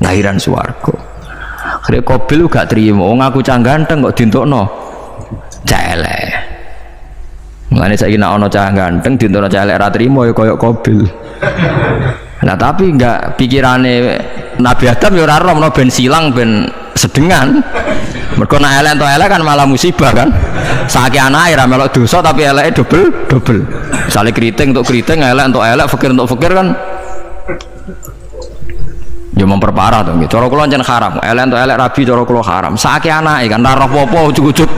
Lahiran swarga. Akhire Qabil gak trimo, wong aku cah ganteng kok dientukno cah elek. Mulane saiki nek ana cah ganteng dientukno cah elek ra trimo ya kaya Qabil. Nah tapi enggak pikirane Nabi Adam ya ora roh ben silang ben sedengan. Mergo nek elek entuk elek kan malah musibah kan. Saiki anake ra melok dosa tapi eleke double. Misale keriting untuk keriting, elek untuk elek, fakir untuk fakir kan ya memperparah to nggih. Cara kula njen haram. Elek untuk elek rabi cara kula haram. Saiki anake kan ora apa-apa ujug-ujug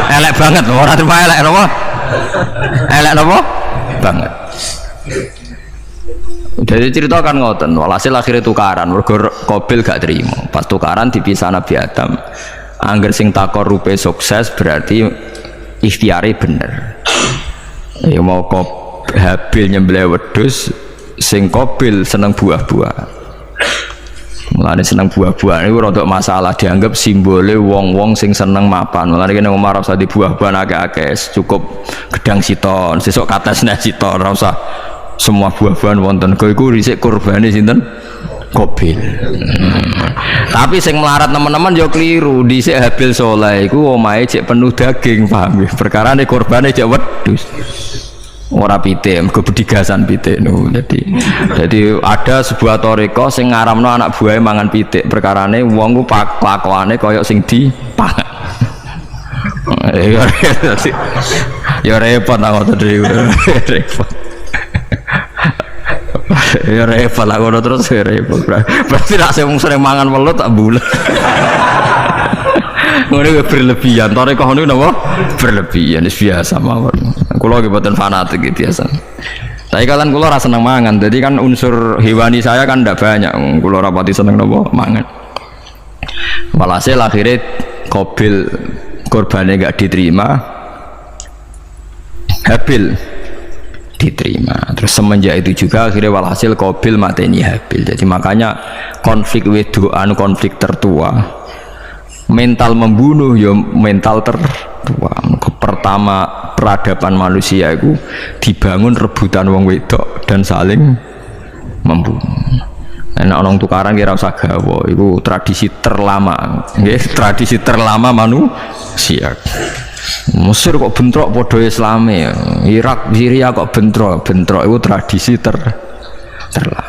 elek banget ora terima elek napa? Elek napa? Banget. Jadi cerita kan ngoten, walhasil akhirnya tukaran, mergo Qabil gak terima. Pas tukaran dipisah Nabi Adam. Angger sing takor rupe sukses berarti ikhtiare bener. Ya mau Habil nyembelih wedhus, sing Qabil seneng buah-buah. Mulane seneng buah-buah niku rada masalah, dianggap simbole wong-wong sing seneng mapan. Mulane kene omah ora usah di buah-buahan akeh-akeh, cukup gedang siton, sesuk kates nek siton ora usah semua buah-buahan wonten. Kowe iku risik kurbane sinten? Qabil. Tapi sing melarat teman-teman yo keliru. Dhisik Habil saleh iku omahe cek penuh daging, paham ya? Perkarane korbane cek wedhus. Ora pitik, mergo bedigasan pitik no. Jadi ada sebuah toriko sing ngaramno anak buahe mangan pitik. Perkarane wong ku kelakuane kaya sing dipangan. Ya repot nang ngono repot. Ya repot lah ngono terus ya repot. Berarti nek sering mangan welut tak bulet. Ngono berlebihan. Toriko ngono napa? Berlebihan biasa mawon. Kula nggih mboten fanatik biasa. Tapi kalian kula ora seneng mangan. Jadi kan unsur hewani saya kan ndak banyak. Kula rapati seneng napa mangan. Walhasil akhirnya Qabil korbannya gak diterima, Habil diterima. Terus semenjak itu juga akhirnya walhasil Qabil mateni Habil. Jadi makanya konflik wedoan, konflik tertua, mental membunuh ya mental tertua. Pertama peradaban manusia itu dibangun rebutan wong wedok dan saling membunuh. Nek orang tukaran kira usah gawa, itu tradisi terlama, nggih, tradisi terlama manusia. Mesir kok bentrok padha Islame, Irak, Syria kok bentrok itu tradisi terlama.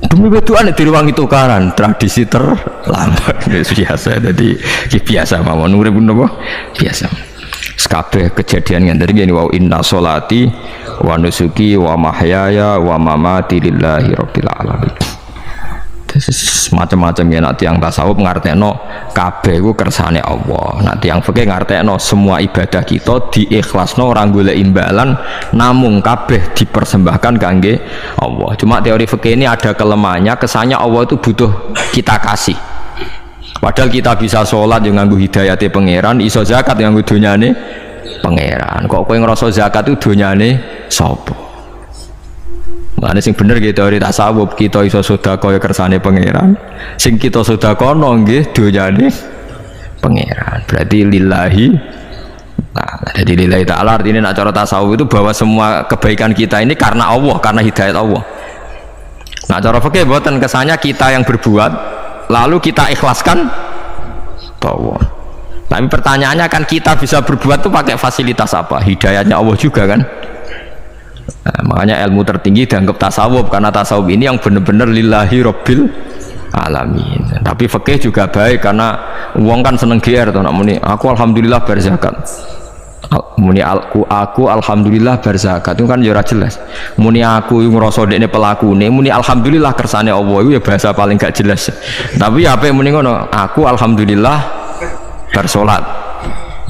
Demi wedokan di ruang tukaran, tradisi terlama. Biasa, jadi biasa mawon urip napa? Biasa. Sekabeh kejadian ngene iki wa inna sholati wa nusuki wa mahyaya wa mamati lillahi rabbil alamin. Macam-macam ya nanti yang tasawuf ngartekno kabeh iku kersane Allah. Nanti yang fikih ngartekno semua ibadah kita diikhlasno ora golek imbalan namung kabeh dipersembahkan kangge Allah. Cuma teori fikih ini ada kelemahannya, kesannya Allah itu butuh kita kasih. Padahal kita bisa sholat yang nganggo hidayate pangeran, iso zakat yang nganggo donyane pangeran. Kok kowe ngrasa zakat itu donyane sapa? Nah, sing bener gitu teori tasawuf, kita iso sedekah ya kersane pangeran. Sing kita sedekahno nggih donyane pangeran. Berarti lillahi. Nah, jadi lillahi ta'ala artinya nak cara tasawuf itu bahwa semua kebaikan kita ini karena Allah, karena hidayat Allah. Nah, cara fikih mboten kesannya kita yang berbuat lalu kita ikhlaskan bahwa. Tapi pertanyaannya kan kita bisa berbuat tuh pakai fasilitas apa? Hidayatnya Allah juga kan? Nah, makanya ilmu tertinggi dianggap tasawuf karena tasawuf ini yang benar-benar lillahi rabbil alamin. Tapi fikih juga baik karena uang kan seneng GR tuh nak muni aku alhamdulillah berzakat. Muni aku alhamdulillah berzakat itu kan ya ora jelas. Muni aku ngrasa dekne pelakune, muni alhamdulillah kersane Allah itu ya bahasa paling gak jelas. Tapi apa muni ngono, aku alhamdulillah bersolat.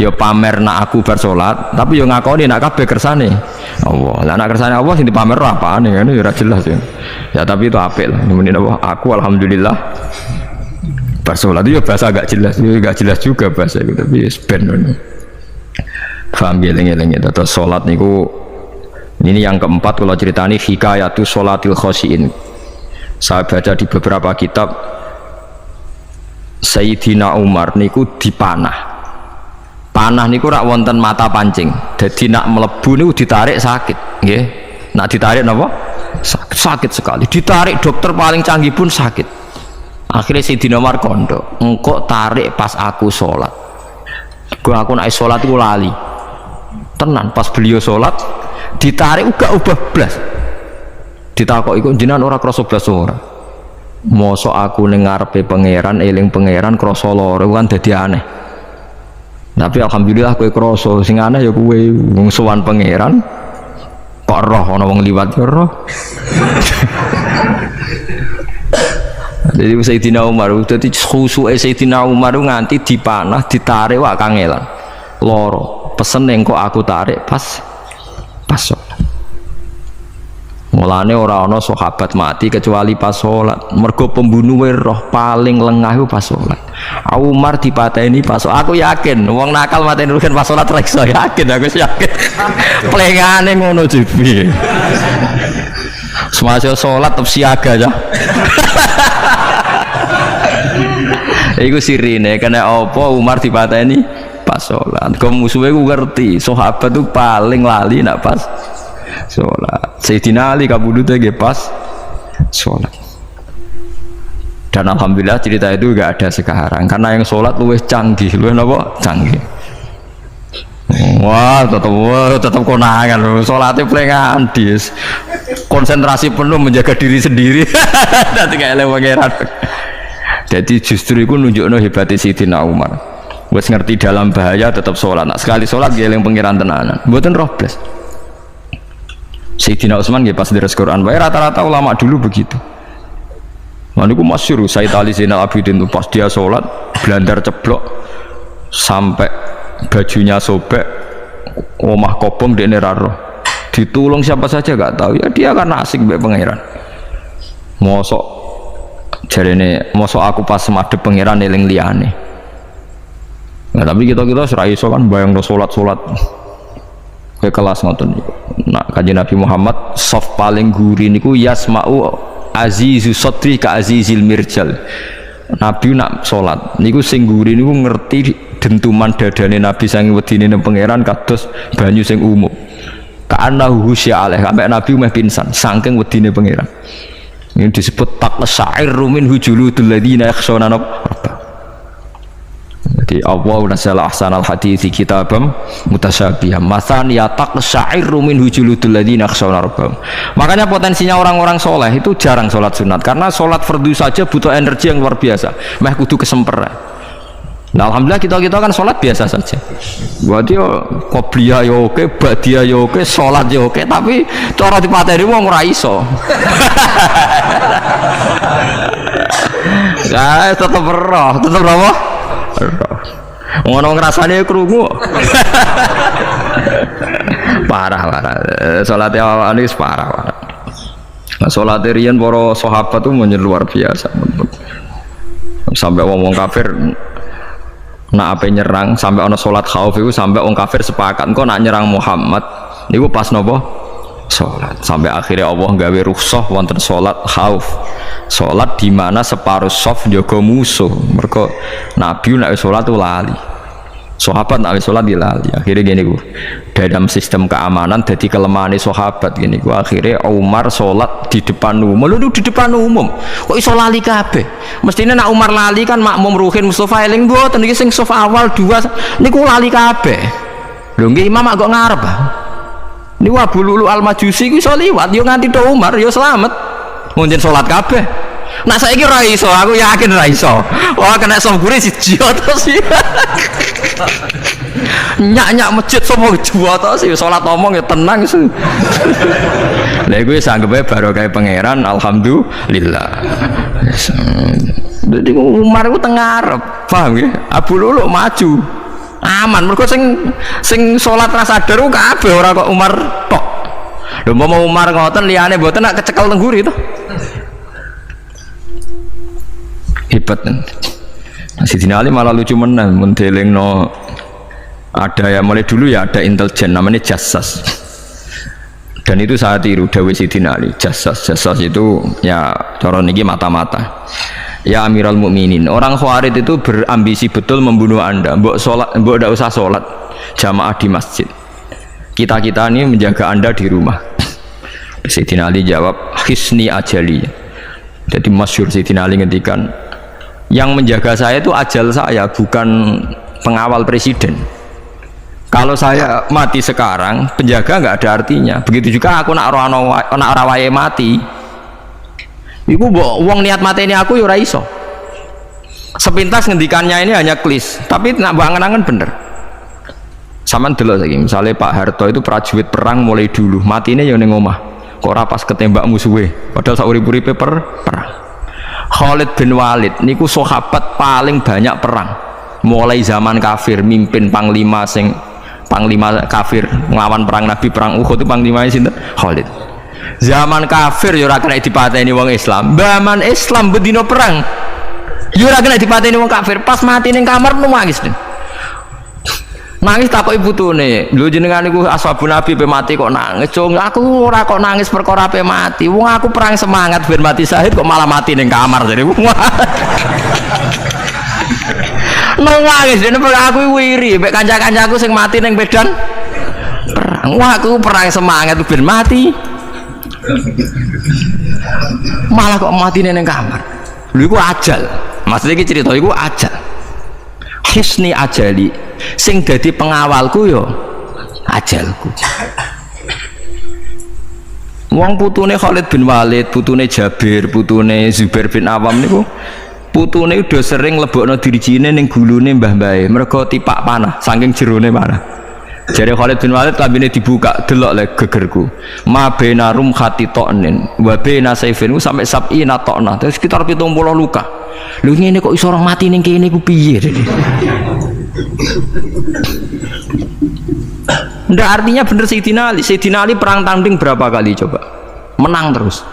Ya pamer nak aku bersolat, tapi ya ngakoni nak kabeh kersane Allah. Lah nak kersane Allah sing dipamer apane kan ya ora jelas ya. Ya tapi itu apik lah. Muni apa? Aku alhamdulillah bersolat itu ya bahasa agak jelas, ya gak jelas juga bahasa itu tapi ben ngono. Paham geleng-geleng itu. Terus salat niku ini yang keempat kalau ceritani hikayatu sholatil khosyin. Saya baca di beberapa kitab Sayyidina Umar niku dipanah. Panah niku rak wonten mata pancing. Jadi nak melebu niku ditarik sakit, nggih. Nak ditarik napa? Sakit sekali. Ditarik dokter paling canggih pun sakit. Akhirnya Sayyidina Umar kondo, engkau tarik pas aku sholat. Aku naik sholat itu lali. Tenan pas beliau sholat ditarik uga ubah blas. Ditakok iku jenengan ora krasa blas ora. Mosok aku ning ngarepe pangeran eling pangeran krasa lara kan dadi aneh. Tapi alhamdulillah kowe krasa sing aneh ya kowe wong sowan pangeran kok roh ana wong liwat ya roh. Jadi Sayyidina Umar dadi khusuke Sayyidina Umar nganti dipanah ditarik wak kangelan. Loro pesen engko aku tarik pas sholat. Mulane ora ana sahabat mati kecuali pas sholat. Mergo pembunuhe roh paling lengah iku pas sholat. Umar dipateni pas sholat. Aku yakin wong nakal mateni rugen pas sholat ra iso yakin, aku yakin. Plengane ngono jibi. Semasa sholat tetep siaga ya. Iku sirine kena apa Umar dipateni pas sholat. Kau musuhnya ku ngerti sahabat tuh paling lali nak pas sholat. Sayyidina Ali kabudutnya ge pas sholat. Dan alhamdulillah cerita itu gak ada sekarang karena yang sholat luwih canggih, luwih napa? Canggih. Wah, tetap konangan loh. Sholatnya pelengan dis. Konsentrasi penuh menjaga diri sendiri. Nanti kayak pangeran. Jadi justru itu nunjukno hebatnya Sayyidina Umar. Wes ngerti dalam bahaya tetap sholat. Nah, sekali sholat dia eling pangeran tenanan. Mboten roh blas. Sayyidina Utsman nggih pas deres Quran wae rata-rata ulama dulu begitu. Maniku masyhur Sayyid Ali Zainal Abidin itu pas dia sholat blandar ceblok sampai bajunya sobek, omah kobong di neraro, ditulung siapa saja gak tahu ya dia karena asik mbek pangeran. Mosok jarene mosok aku pas madhep pangeran eling liyane. Nah, tapi kita ora iso kan bayangno salat kayak kelas ngoten niku. Nah, Kanjeng Nabi Muhammad soft paling guri niku yasma'u azizu sodri ka azizil mirjal. Nabi nak sholat niku sing guri niku ngerti dentuman dadane Nabi sange wedine nang pangeran kados banyu sing umum. Ka'annahu husya alaih sampai Nabi meh pingsan saking wedine pangeran. Ini disebut taqsa'irru min hujuludul ladzina yakhshawna rabbah. Jadi Allah nazzala ahsanal hadithi kitabam mutasyabihan masan ya taqsa'irru min hujuludul ladzina yakhshawna rabbah. Makanya potensinya orang-orang soleh itu jarang sholat sunat karena sholat fardu saja butuh energi yang luar biasa. Meh kudu kesemper. Nah, alhamdulillah kita kan sholat biasa saja. Berarti qobliyah ya oke, ba'diyah ya oke, sholat ya oke, tapi cara dipateni wong ora iso. Ya tetep roh, tetep apa? Ngono ngrasane krungu. Parah. Salat awake wis parah. Nah, salat riyen para sahabat tuh luar biasa. Sampai wong kafir nak apa nyerang sampai ono salat khauf itu sampai wong kafir sepakat engko nak nyerang Muhammad niku pas napa salat sampai akhirnya Allah gawe rukhsah wonten salat khauf. Salat di mana separuh saf njaga musuh. Mergo Nabi nek salat tuh lali. Sahabat nek salat dilali. Akhirnya gini ku. Dalam sistem keamanan jadi kelemahan sahabat gini ku. Akhirnya Umar salat di depan umum. Lho di depan umum. Kok iso lali kabeh? Mestine nek Umar lali kan makmum Ruhin Mustofa eling mboten iki sing saf awal dua niku lali kabeh. Lho nggih imam kok ngarep. Niku Abu Lulu Al-Majusi ku iso liwat yo nganti tok Umar yo selamat. Munjen salat kabeh. Nak saiki ora iso, aku yakin ora iso. Wah kena sombure siji to sih. Nyak masjid sopo juwa to sih salat omong ya tenang sih. Lha iku wis anggepe barokah pangeran alhamdulillah. Jadi Umar itu tengah arep, paham ya? Abu Lulu maju, aman. Mereka sing sholat rasa sadar kabeh ora kok Umar tok. Lho mau Umar ngoten liyane mboten nak kecekel tengguri itu. Hebat kan? Sayyidina Ali malah lucu menan mendelingno ada ya mulai dulu ya ada intelijen namanya jassas. Dan itu saya tiru dawuh Sayyidina Ali, jassas itu ya cara niki mata-mata. Ya Amirul Mukminin, orang Khawarij itu berambisi betul membunuh Anda. Mbok ndak usah sholat jamaah di masjid. Kita ini menjaga Anda di rumah. Sayyidina Ali jawab, hisni ajali. Jadi masyhur Sayyidina Ali ngendikan, yang menjaga saya itu ajal saya, bukan pengawal presiden. Kalau saya mati sekarang, penjaga nggak ada artinya. Begitu juga aku nak ora wae mati. Iku wong niat mati ini aku yura iso. Sepintas ngendikannya ini hanya klis, tapi nak bangen-angen bener. Saman delok saiki, misalnya Pak Harto itu prajurit perang mulai dulu, mati ini yang ning omah. Kok ora pas ketembak musuhe, padahal saurip-uripe perang. Khalid bin Walid niku sahabat paling banyak perang. Mulai zaman kafir mimpin panglima kafir nglawan perang Nabi perang Uhud itu panglimanya sinten? Khalid. Zaman kafir ya ora kena dipateni wong Islam. Zaman Islam bedino perang ya ora kena dipateni wong kafir. Pas mati ning kamar nangis. Nangis takoki putune, lho jenengan niku ashabun Nabi pe mati kok nangis. Cung, aku ora kok nangis perkara pe mati. Wong aku perang semangat ben mati syahid kok malah mati ning kamar jadi. Nangis dene aku wiri mek kanca-kancaku sing mati ning medan perang. Wah, aku perang semangat ben mati. Malah kok mati ning kamar. Lho iku ajal. Maksudnya iki cerita iku ajal. Hisni ajali sing dadi pengawalku yo ajalku. Wong putune Khalid bin Walid, putune Jabir, putune Zubair bin Awam niku putune udah sering lebokno dirijine ning gulune mbah-mbahe mergo tipak panah saking jerone panah. Jare Khalid bin Walid lambene dibuka, delok le gegerku. Ma baina rumkhati to'nin wa baina saifin sampai sab'ina to'na. Terus sekitar 70 luka. Lho ngene kok iso orang mati ning kene ku piye? Ndak artinya bener Sayyidina Ali. Sayyidina Ali perang tanding berapa kali coba? Menang terus.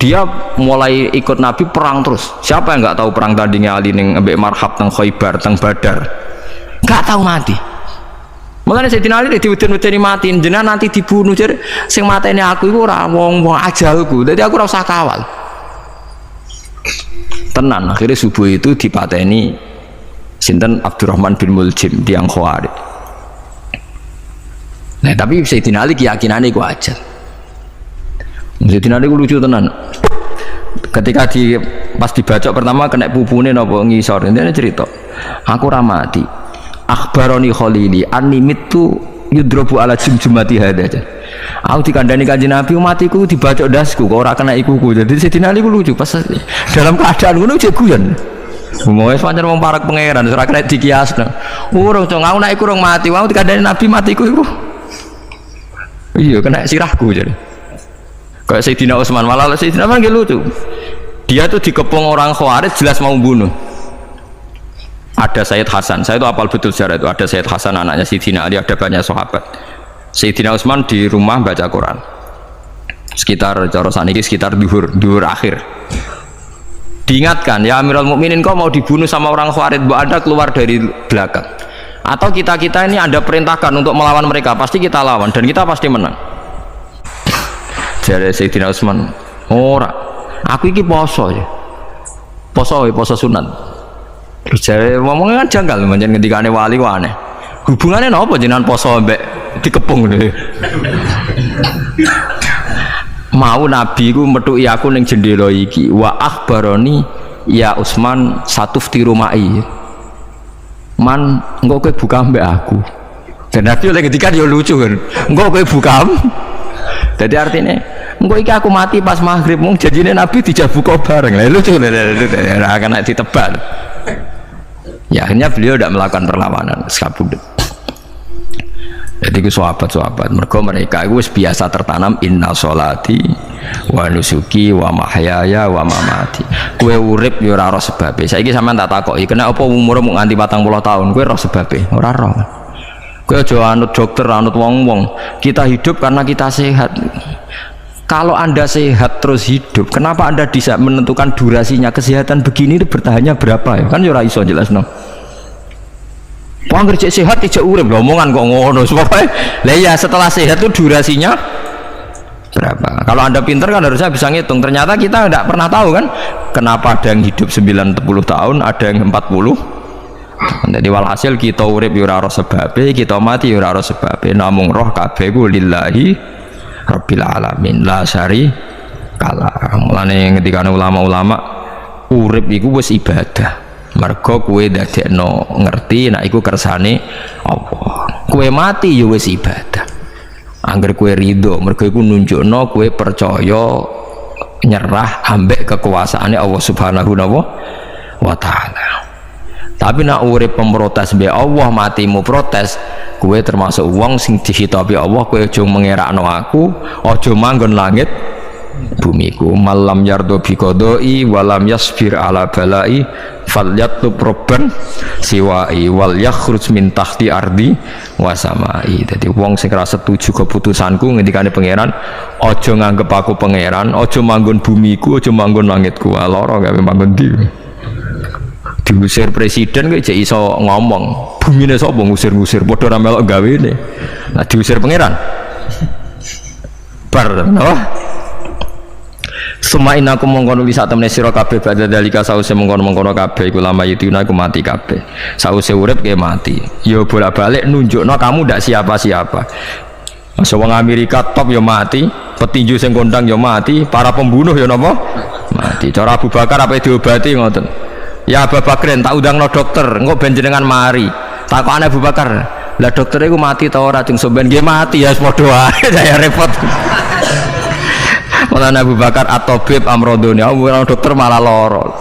Dia mulai ikut Nabi perang terus. Siapa yang nggak tahu perang tandingnya Ali ning ambek Marhab teng Khaibar teng Badar? Nggak tahu mati. Mulane Sayyidina Ali diweden-wedeni mati, jenengan nanti dibunuh jar sing mateni aku iku ora wong-wong ajalku. Dadi aku ora usah kawal. Tenan akhirnya subuh itu dipateni sinten Abdurrahman bin Muljim tiang Khawarij. Nah tapi Sayyidina Ali keyakinannya itu aja. Sayyidina Ali lucu tenan. Ketika pas dibacok pertama kena pupune napa ngisor, ini cerita. Aku ramati. Akhbaroni Khalili animitu yudrobu ala jumjumati hadaja. Aku dikandani kanjeng Nabi matiku dibacok dasku kok ora kena ikuku. Jadi Sayyidina Ali lucu pas dalam keadaan ngono jek guyon. Moe pancen wong parak pangeran ora kena dikiasno. Urung to aku nek iku urung mati, aku dikandani Nabi matiku iku. Iya kena sirahku jadi. Kayak Sayyidina Utsman malah Sayyidina Utsman lucu. Dia tuh dikepung orang Khawarij jelas mau bunuh. Ada Sayyid Hasan, saya itu apal betul sejarah itu. Ada Sayyid Hasan anaknya Sayyidina Ali, ada banyak sahabat. Sayyidina Utsman di rumah baca Quran. Sekitar cara saniki sekitar duhur akhir. Diingatkan, ya Amirul Mukminin kau mau dibunuh sama orang Khawarij, mbok Anda keluar dari belakang. Atau kita ini Anda perintahkan untuk melawan mereka, pasti kita lawan dan kita pasti menang. Jadi Sayyidina Utsman, ora, aku iki poso ya. Poso sunat. Terus jare ngomongnya kan janggal pancen ngendikane wali ku aneh. Hubungannya napa jenengan poso mbek dikepung lho. Mau Nabi ku metuki aku ning jendela iki wa akhbaroni ya Utsman satuftiru mai. Man engko kowe buka mbek aku. Dan Nabi oleh ngendikan ya lucu kan. Engko kowe buka. Jadi artinya engko iki aku mati pas maghrib mung janjine Nabi dijabu kok bareng. Lah lucu ora kena ditebak. Ya akhirnya beliau tidak melakukan perlawanan sekabudut. Jadi itu sahabat-sahabat mereka itu biasa tertanam inna sholati wa nusuki wa mahyaya wa mamati. Kue urip ya ora roh sebabe. Saiki sampean tak takoki kena apa umurmu nganti 40 tahun kue roh sebabe? Ora roh. Kue aja anut dokter, anut wong-wong. Kita hidup karena kita sehat. Kalau Anda sehat terus hidup, kenapa Anda bisa menentukan durasinya kesehatan begini itu bertahannya berapa ya? Kan ya ora iso jelasno. Wong kerja sehat tidak urip lho omongan kok ngono. Supaya lah ya setelah sehat itu durasinya berapa? Kalau Anda pintar kan harusnya bisa ngitung. Ternyata kita tidak pernah tahu kan kenapa ada yang hidup 90 tahun, ada yang 40. Jadi walhasil kita urip ya ora sebabe, kita mati ya ora sebabe. Namung roh kabeh ku lillahi Rabbil alamin la syari kala. Mulane ngendikane ulama-ulama urip iku wis ibadah. Mergo kowe dadekno ngerti nek iku kersane Allah. Kowe mati ya wis ibadah. Angger kowe ridho mergo iku nunjukno kowe percaya nyerah ambek kekuasaane Allah Subhanahu wa taala. Tapi nek urip pemprotes mbek Allah matimu protes, kowe termasuk wong sing dihitabi Allah, kowe aja mengerakno aku, aja manggon langit bumiku. Malam yardo biqadai walam yasbir ala balai falyatlub robban siwai wal yakhruj min tahti ardi wasamai. Jadi wong sing ora setuju keputusanku ngendikane pangeran, aja nganggep aku pangeran, aja manggon bumiku, aja manggon langitku. Lara gawe manggon ndi. Diusir presiden kok jek iso ngomong. Bumine sapa ngusir-ngusir padha ora melok gawene. Nah diusir pangeran. Bar napa? Semain aku mengkono wisata temne sira kabeh badhe dalika sause mengkono-mengkono kabeh iku lama yituna aku mati kabeh. Sause urip ke mati. Ya bolak-balik nunjukno kamu ndak siapa-siapa. Masa wong Amerika top ya mati, petinju sing kondang ya mati, para pembunuh ya napa? mati. Cara Abu Bakar apa diobati ngoten. Ya Abu Bakar tak undangno dokter, engko ben jenengan mari. Takokane Abu Bakar, lah dokter iku mati ta ora jeng sampean nggih mati ya padha wae saya repot. Malah Abu Bakar at-tabib amrodoni, dokter malah loro.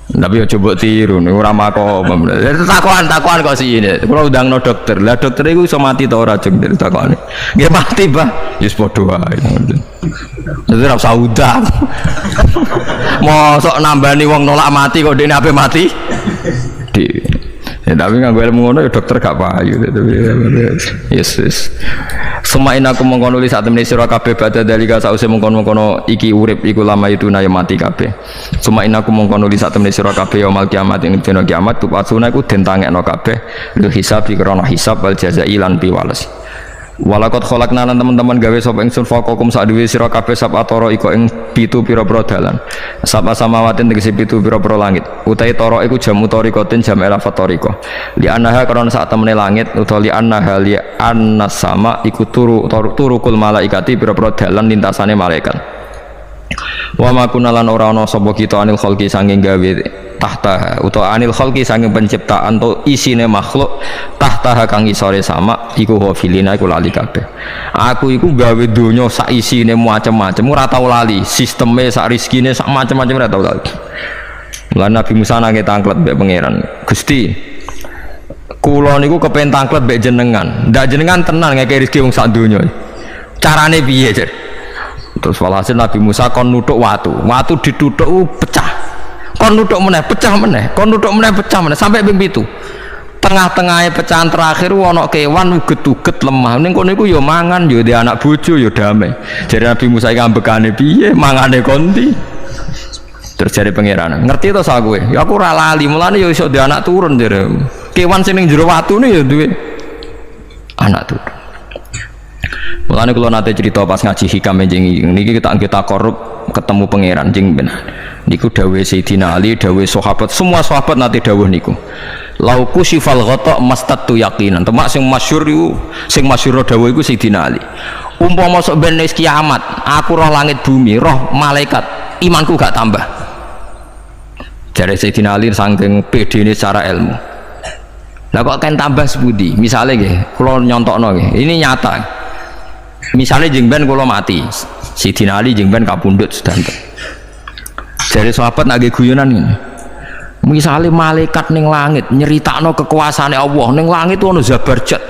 Tapi ya coba tiru, ora makom. Takokan kok sini. Kalau undangno dokter, lah dokter iku iso mati ta ora jeng takokane. Nggih mati, Pak. Wis padha wae. Dadi ora usah udang. Mosok nambani wong nolak mati kok dene ape mati? Ya, tapi nganggo ilmu ngono ya dokter gak payu. Yes. Semain aku mengkono li sak temene sira kabeh badha dalika sause mengkono-mengkono iki urip iku lama itu na ya mati kabeh. Semain aku mengkono li sak temene sira kabeh yaumul kiamat ing dina kiamat tupasuna iku den tangekno kabeh lu hisab krana hisab wal jazai lan piwales. Walakot kholakna lan teman-teman gawe sapa ingsun faqakum sak dhewe sira kabeh sab atoro iku ing pitu pira-pira dalan. Sapa samawatin tegese pitu pira-pira langit. Utahe toro iku jamu tarikatin jam elafat tarika. Li annaha karena sak temene langit utawa li annaha li annas sama iku turukul malaikati pira-pira dalan lintasane malaikat. Wa ma kunalan ora ana sapa kita anil khalqi sanging gawe tahta utawa anil khalqi sanging penciptaan to isine makhluk tahta kang isore sama iku hafilina iku lali kabeh. Aku iku gawe donya sak isine macam-macam ora tau lali, sisteme sak rezekine sak macam-macam ora tau lali. Lan Nabi Musa nangge tanglet mbek pangeran. Gusti, kula niku kepen tanglet mbek jenengan. Ndak jenengan tenan ngeke rezeki wong sak donya. Carane piye, Cer? Terus walhasil Nabi Musa kon nuthuk watu dituthuk pecah, kon nuthuk meneh pecah meneh, kon nuthuk meneh pecah meneh sampai ping 7. Tengah-tengahnya pecahan terakhir ana kewan uget-uget lemah ning kono iku ya mangan ya di anak bojo ya damai. Jadi Nabi Musa iki ambekane piye mangane konti. Terus jare pangeran ngerti to sak kowe ya aku ora lali mulane ya iso di anak turun jare kewan sing ning jero watune ya duwe anak turun. Mulane kula nate cerita pas ngaji hikam niki kita korup ketemu pangeran jeng ben. Niku dawuh Sayyidina Ali, dawuh sahabat, semua sahabat nate dawuh niku. Lauku sifal ghata mastatu yaqinan. Temak sing masyhur iku sing masyhur dawuh iku Sayyidina Ali. Umpama sok ben wis kiamat, aku roh langit bumi, roh malaikat, imanku gak tambah. Jare Sayyidina Ali saking pedene secara ilmu. Lah kok kan tambah sepundi? Misale nggih, kula nyontokno nggih. Ini nyata. Misalnya jengben kalau mati, Sayyidina Ali jengben kapundhut sedanten. Jadi sahabat nggih guyonan ini. Misalnya malaikat ning langit nyeritakno kekuasaane Allah, ning langit ono Zabarjat.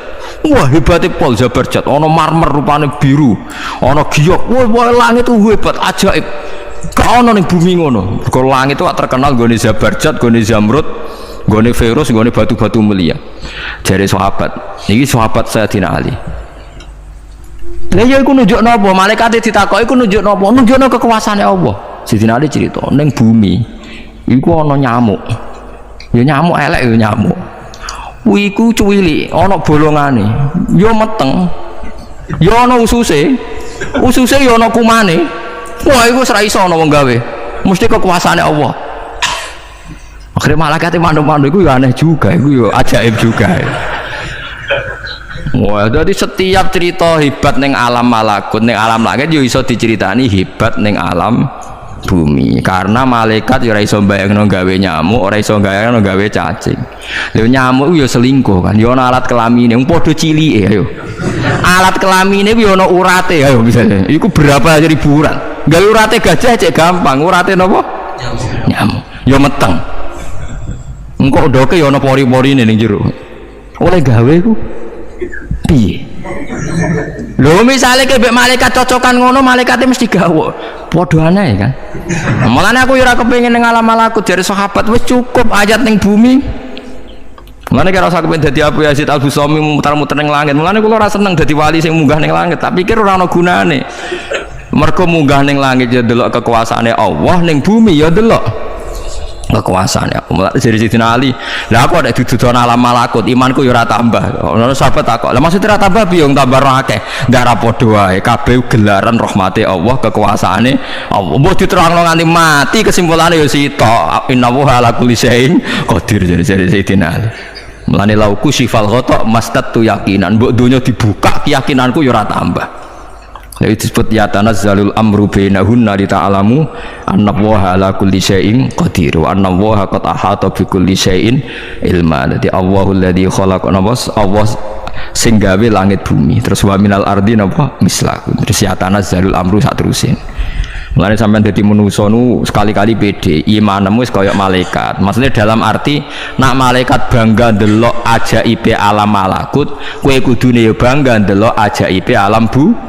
Wah hebatnya pol Zabarjat, ono marmer rupane biru, ono giok. Wah langit itu hebat, ajaib. Gak ono ning bumi ngono. Kalau langit itu terkenal gone Zabarjat, gone Zamrud, gone Virus, gone batu-batu mulia. Jadi sahabat, ini sahabat Sayyidina Ali. Lah ya iku nunjukno apa? Malaikat ditakoki iku nunjukno apa? Nunjukno kekuasaane Allah. Sayyidina Ali cerita ning bumi iku ana nyamuk. Ya nyamuk elek ya nyamuk. Kuwi iku cuwili, ana bolongane. Ya meteng. Ya ana ususe. Ususe ya ana kumane. Wah iku wis ra iso ana wong gawe. Mesti kekuasaane Allah. Akhirnya malaikat mandu-mandu iku ya aneh juga, iku ya ajaib juga. Wah, jadi setiap cerita hebat neng alam malakut, neng alam langit yo iso diceritani hebat neng alam bumi. Karena malaikat yo ora iso mbayangno gawe nyamuk, ora iso mbayangno gawe cacing. Lha nyamuk yo selingkuh kan, yo ana alat kelamine, wong padha cilike ayo. Alat kelamine yo ana urate ayo misalnya. Iku berapa ribuan. Gawe urate gajah cek gampang, urate napa? Nyamuk. Yo meteng. Engko ndoke yo ana pori-porine ning jero. Oleh gawe ku piye? Lho misale kebek malaikat cocokan ngono, malaikate mesti gawe. Padha aneh kan. Mulane aku ora kepengin ning alam malakut jare sahabat wis cukup ayat ning bumi. Mulane kira usah kepengin dadi Abu Yazid Al-Bustami muter-muter ning langit. Mulane kula ora seneng dadi wali sing munggah ning langit, tak pikir ora ana gunane. Mergo munggah ning langit ya delok kekuasaane Allah, ning bumi ya delok kekuasaan ya. Mulai dari Sayyidina Ali, lah aku ada dudukan alam malakut, imanku yo ora tambah. Ono sahabat takok, lah maksudnya ora tambah piye? Tambah akeh. Ndak ra padha wae, kabeh gelaran rahmate Allah, kekuasaane Allah. Mbok diterangno nganti mati kesimpulannya yo sitok. Innahu ala kulli syai'in qadir dari Sayyidina Ali. Mulane lauku sifal ghata mastatu yakinan, mbok donya dibuka keyakinanku yo ora tambah. Lalu disebut ya tanazzalul amru bainahunna li ta'lamu anna Allaha ala kulli syai'in qadir wa anna Allaha qad ahata bi kulli syai'in ilma. Dadi Allahul ladzi khalaqa Allah sing gawe langit bumi. Terus wa minal ardi napa mislahu. Terus ya tanazzalul amru sak terusin. Mulane sampean dadi manusa nu sekali-kali pede, imanmu wis kaya malaikat. Maksudnya dalam arti nak malaikat bangga ndelok ajaibe alam malakut, kowe kudune ya bangga ndelok ajaibe alam bumi.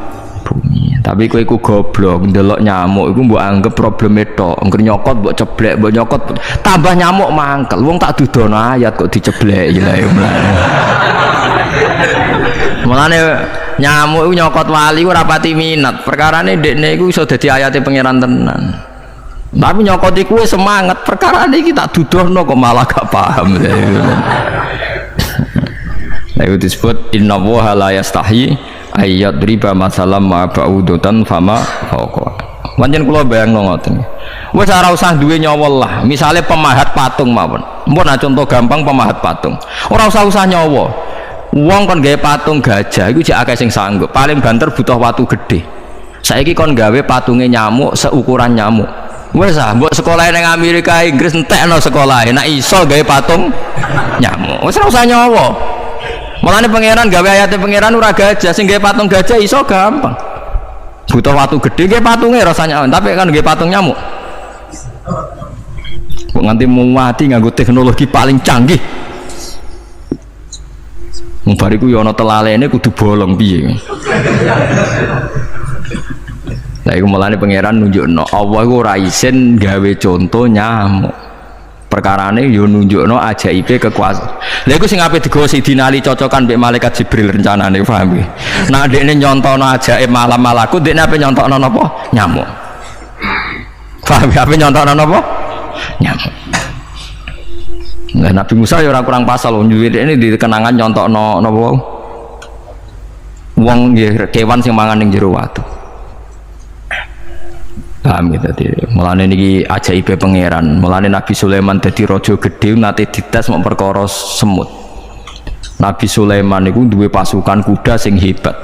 Tapi kowe iku goblok ndelok nyamuk iku mbok anggap probleme tok. Engger nyokot mbok ceblek, mbok nyokot tambah nyamuk mangkel. Wong tak dudono ayat kok diceblek ya mulane. Mulane nyamuk iku nyokot wali ora pati minat. Perkarane ndekne iku iso dadi ayate pangeran tenan. Tapi nyokot iku semangat. Perkarane iki tak dudono kok malah gak paham. Lalu disebut inna Allaha la yastahi ayat riba masalam ma ba'udutan fama fauqa. Pancen kula bayangno ngoten. Wis ora usah duwe nyawa lah. Misale pemahat patung mawon. Mpun contoh gampang pemahat patung. Ora usah nyawa. Wong kon gawe patung gajah iku jek akeh sing sanggup. Paling banter butuh watu gede. Saiki kon gawe patunge nyamuk seukuran nyamuk. Wis ah, mbok sekolah ning Amerika Inggris entekno sekolah. Nek iso gawe patung nyamuk. Wis ora usah nyawa. Mulane pangeran gawe ayate pangeran ora gajah, sing gawe patung gajah iso gampang. Butuh watu gede gawe patunge rasanya, tapi kan gawe patung nyamuk. Kok nganti mati nganggo teknologi paling canggih. Wong bariku ya ana telalene kudu bolong piye. Lah iku mulane pangeran nunjukno Allah iku ora isin gawe contoh nyamuk. Perkarane yo nunjukno ajaibe kekuasaan. Lha iku sing ape digawa Sidina Ali cocokan mbek malaikat Jibril rencanane paham nggih. Nah dekne nyontono ajaib malam malakut dekne ape nyontokno napa? Nyamuk. Paham ape nyontokno napa? Nyamuk. Nah Nabi Musa ya ora kurang pasal nyuwit ini di kenangan nyontokno napa? Wong nggih kewan sing mangan ning jero watu. Paham gitu tadi. Mulane niki ajaibe pangeran. Mulane Nabi Sulaiman dadi raja gedhe nate dites mok perkara semut. Nabi Sulaiman niku duwe pasukan kuda sing hebat.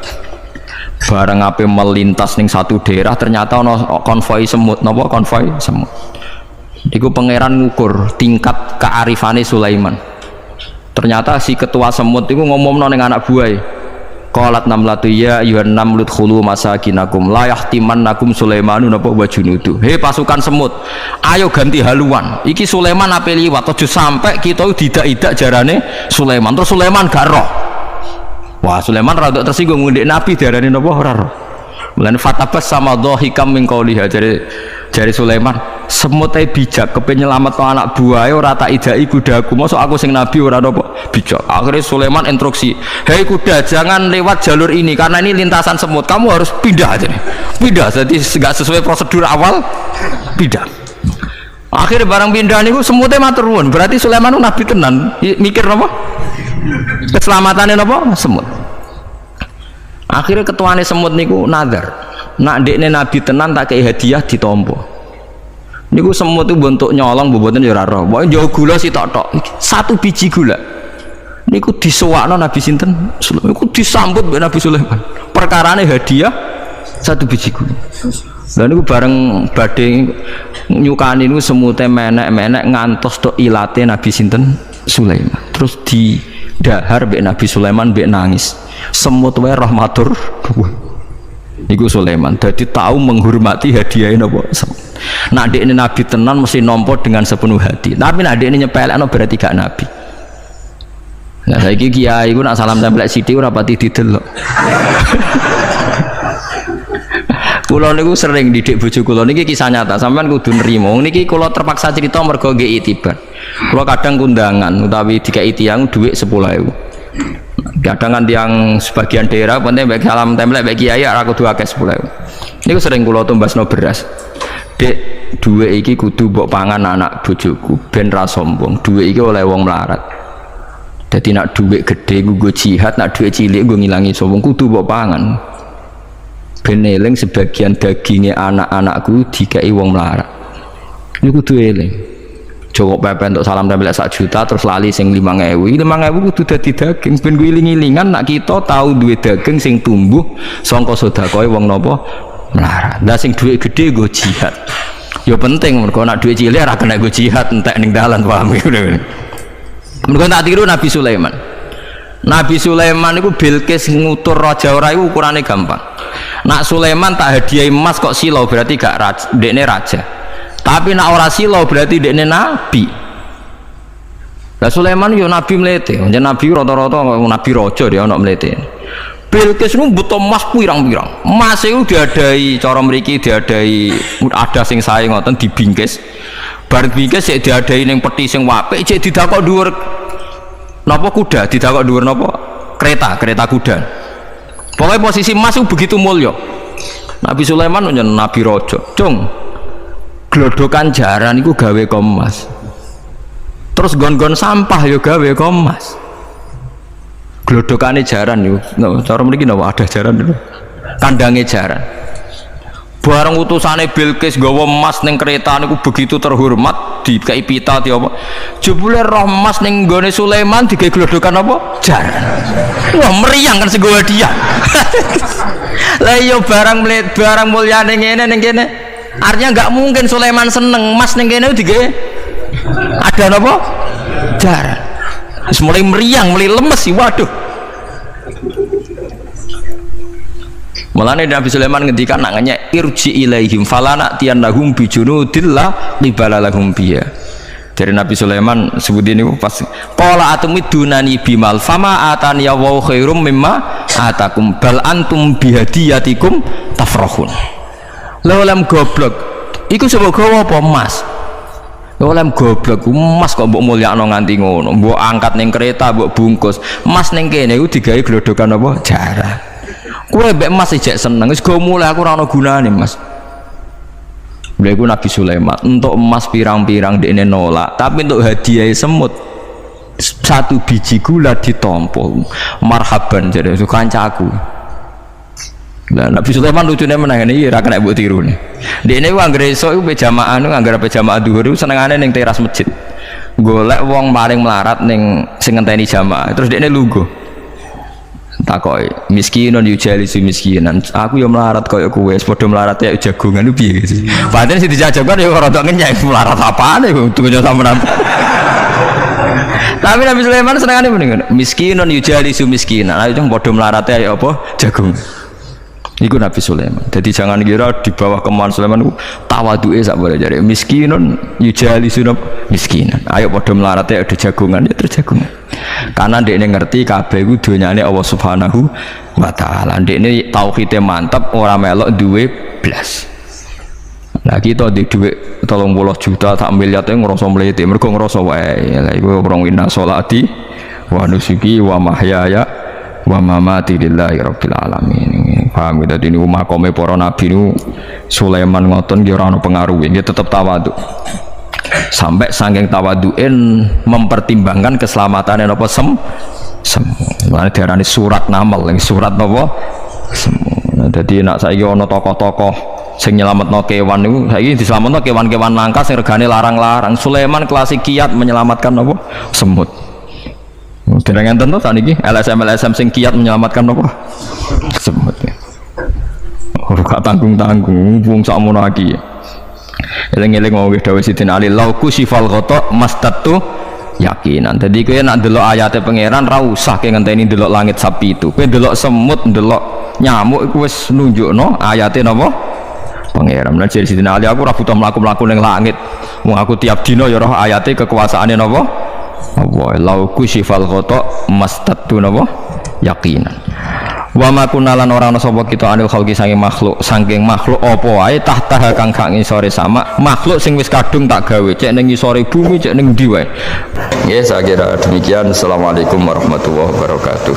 Bareng ape melintas ning satu daerah ternyata ana konvoi semut. Napa konvoi semut? Iku pangeran ngukur tingkat kearifane Sulaiman. Ternyata si ketua semut iku ngomongno ning anak buahe. Qalat namlatu ya ayyuhan namlut khulu masakinakum la yahtimannakum Sulaimanu napa wa junudu. Hei pasukan semut, ayo ganti haluan. Iki Sulaiman ape liwat aja sampai kita didak-idak jarane Sulaiman. Terus Sulaiman gak roh. Wah, Sulaiman rada tersinggung ndek Nabi diarani napa ora roh. Mulane fatabas sama dhahikam min qauliha jari Sulaiman, semut ae bijak kepen nyelametno anak buahe ora tak idai kudaku. Mosok aku sing nabi ora napa bijak. Akhirnya Sulaiman instruksi, "Hei kuda, jangan lewat jalur ini karena ini lintasan semut. Kamu harus pindah aja nih." Pindah, jadi enggak sesuai prosedur awal, pindah. Akhirnya barang pindah niku semutnya matur nuwun. Berarti Sulaiman nabi tenan. Mikir napa? Keselamatannya napa? Semut. Akhirnya ketuane semut niku nazar. Nak dekne nabi tenan tak kei hadiah ditompo. Niku semut itu bentuk nyolong mboten ya ora roh. Pokoke njogo gula sitok-tok. Satu biji gula. Niku disuwakno Nabi sinten? Sulaiman. Niku disambut mbek Nabi Sulaiman. Perkarane hadiah satu biji gula. Lah niku bareng badhe nyukani niku semute menek-menek ngantos tok ilate Nabi sinten? Sulaiman. Terus didahar mbek Nabi Sulaiman mbek nangis. Semut wae rahmatur. Niku Sulaiman jadi tahu menghormati hadiahnya napa. Nak dekne nabi tenan mesti nampa dengan sepenuh hati. Tapi nak dekne nyepelekno berarti gak nabi. Nah saiki kiai iku nak salam tempel sithik ora pati didelok. Kula niku sering didik bojo kula niki kisah nyata, sampean kudu nrimo. Niki kula terpaksa cerita mergo nggih itibar. Kula kadang kundangan utawi dikei tiyang dhuwit 10.000. Kadang kan yang sebagian daerah penting baik salam template baik kiai aku kudu akeh 10.000. Niku sering kula tumbasno beras. Dek duwe iki kudu mbok pangan anak bojoku ben ra sombong. Duwe iki oleh wong melarat. Dadi nak duwe gede nggo jihad, nak duwe cilik nggo ngilangi sombong kudu mbok pangan. Ben eling sebagian dagingnya anak-anakku dikai wong melarat. Niku kudu eling. Joko pepe untuk salam tempel 1 juta terus lali sing 5.000. 5.000 kudu dadi daging ben kuwi iling-ilingan nak kita tahu duwe daging sing tumbuh sangka sedekahe wong napa melarat. Lah sing duwe gede nggo jihad. Ya penting mergo nak duwe cilik ora kena nggo jihad entek ning dalan paham iki. Mergo tak tiru Nabi Sulaiman. Nabi Sulaiman itu Bilqis ngutur raja ora iku ukurane gampang. Nak Sulaiman tak hadiah emas kok silau berarti gak raja, dekne raja. Tapi nak ora silau berarti dekne nabi. Lah Sulaiman yo nabi mlete, jeneng nabi rata-rata nabi raja dia ana mlete. Bilqis nu butuh emas pirang-pirang. Emas iku diadai cara mriki diadai ada sing sae ngoten dibingkis. Bar bingkis sik diadai ning peti sing apik cek didakok dhuwur napa kuda, didakok dhuwur napa kereta kuda. Pokoknya posisi emas itu begitu mulia. Nabi Sulaiman nyen nabi raja. Cung. Glodokan jaran itu gawe emas. Terus gon-gon sampah yo gawe emas. Glodokane jaran yo. No, cara mriki napa ada jaran dulu. Kandange jaran. Bareng utusane Bilqis gawa emas ning kereta niku begitu terhormat dikai pita di apa. Jebule roh emas ning gone Sulaiman digawe glodokan apa? Jaran. Wah meriang kan sing gawe dia. Lah yo barang mulyane ngene ning kene. Artinya enggak mungkin Sulaiman seneng emas ning kene digawe ada napa? Jaran. Wis mulai meriang, mulai lemes sih, waduh. Mulane Nabi Sulaiman ngendikan nanganya irji ilaihim falana tiyanahum bijunudillah libalalahum biya. Dari Nabi Sulaiman sebut ini pas qala atumidunani bimal fama atani wa khairum mimma atakum bal antum bihadiyatikum tafrahun. Lha goblok iku sebab gawa apa emas? Lha goblok emas kok mbok mulyakno nganti ngono, mbok angkat ning kereta mbok bungkus. Emas ning kene iku digawe glodokan apa? Jaran. Kowe mbek emas ijek seneng wis go mulai aku ora ana gunane Mas. Lha iku Nabi Sulaiman untuk emas pirang-pirang dekne nolak, tapi untuk hadiah semut 1 biji gula ditampa. Marhaban jare kancaku. Lah Nabi Sulaiman lucune menang iki ora kena mbok tiru ne. Dekne ku anggere esuk iku pejamaah nu anggere pejamaah dhuwur iku senengane ning teras masjid. Golek wong paling melarat ning sing ngenteni jamaah. Terus dekne lungguh. Takoki miskinun yujalisu miskinan. Aku yo melarat koyo kowe, padha melarat ya jagongan piye sih. Padahal sing dijajakan yo rada ngenyek melarat apane tunggu sampean. Tapi Nabi Sulaiman senengane mendingan miskinun yujalisu miskinan. Ayo padha melarat ya apa jagung. Iku Nabi Sulaiman. Jadi jangan kira di bawah kemauan Sulaiman itu tawaduke sak boleh jare. Miskinun yujalisu miskinan. Ayo padha melarat ya ada jagungan ya terjagungan. Karena ndekne ngerti kabeh iku donyane Allah Subhanahu wa taala. Ndekne tauhide mantep ora melok duwe blas. Nah kita di dhuwit 30 juta tak miliar teh ngrasa mlete mergo ngrasa wae. Lah iku wong inna sholati wa nusuki wa mahyaya wa mamati lillahi rabbil alamin. Paham gitu ini makome para nabi nu Sulaiman ngoten nggih ora ana pengaruhe, nggih tetep tawadhu. Sampai saking tawaduin mempertimbangkan keselamatan apa semu. Mana diarani surat namal, surat apa semu. Jadi nak saiki ana tokoh-tokoh sing nyelametno kewan niku saiki diselametno kewan-kewan langka sing regane larang-larang. Sulaiman klasik kiat menyelamatkan apa semut. Dereng enten to saniki LSM sing kiat menyelamatkan apa semut. Ora tanggung-tanggung wong sakmono iki. Eling-eling mau dawuh Sidina Ali lauku sifal ghata mastatu yakinan. Jadi kowe nak ndelok ayate pangeran ra usah ke ngenteni ndelok langit sapi itu. Kowe ndelok semut, ndelok nyamuk iku wis nunjukno ayate napa? Pangeran. Lan jadi Sidina Ali aku ora butuh mlaku-mlaku ning langit. Wong aku tiap dina ya roh ayate kekuasaane napa? Allah lauku sifal ghata mastatu napa? Yakinan. Wa ma kunalan ora ana sapa kita anil khalqi saking makhluk apa wae tahta kang gak ngisore sama makhluk sing wis kadung tak gawe cek ning ngisore bumi cek ning ndi wae. Nggih saya kira demikian. Assalamualaikum warahmatullahi wabarakatuh.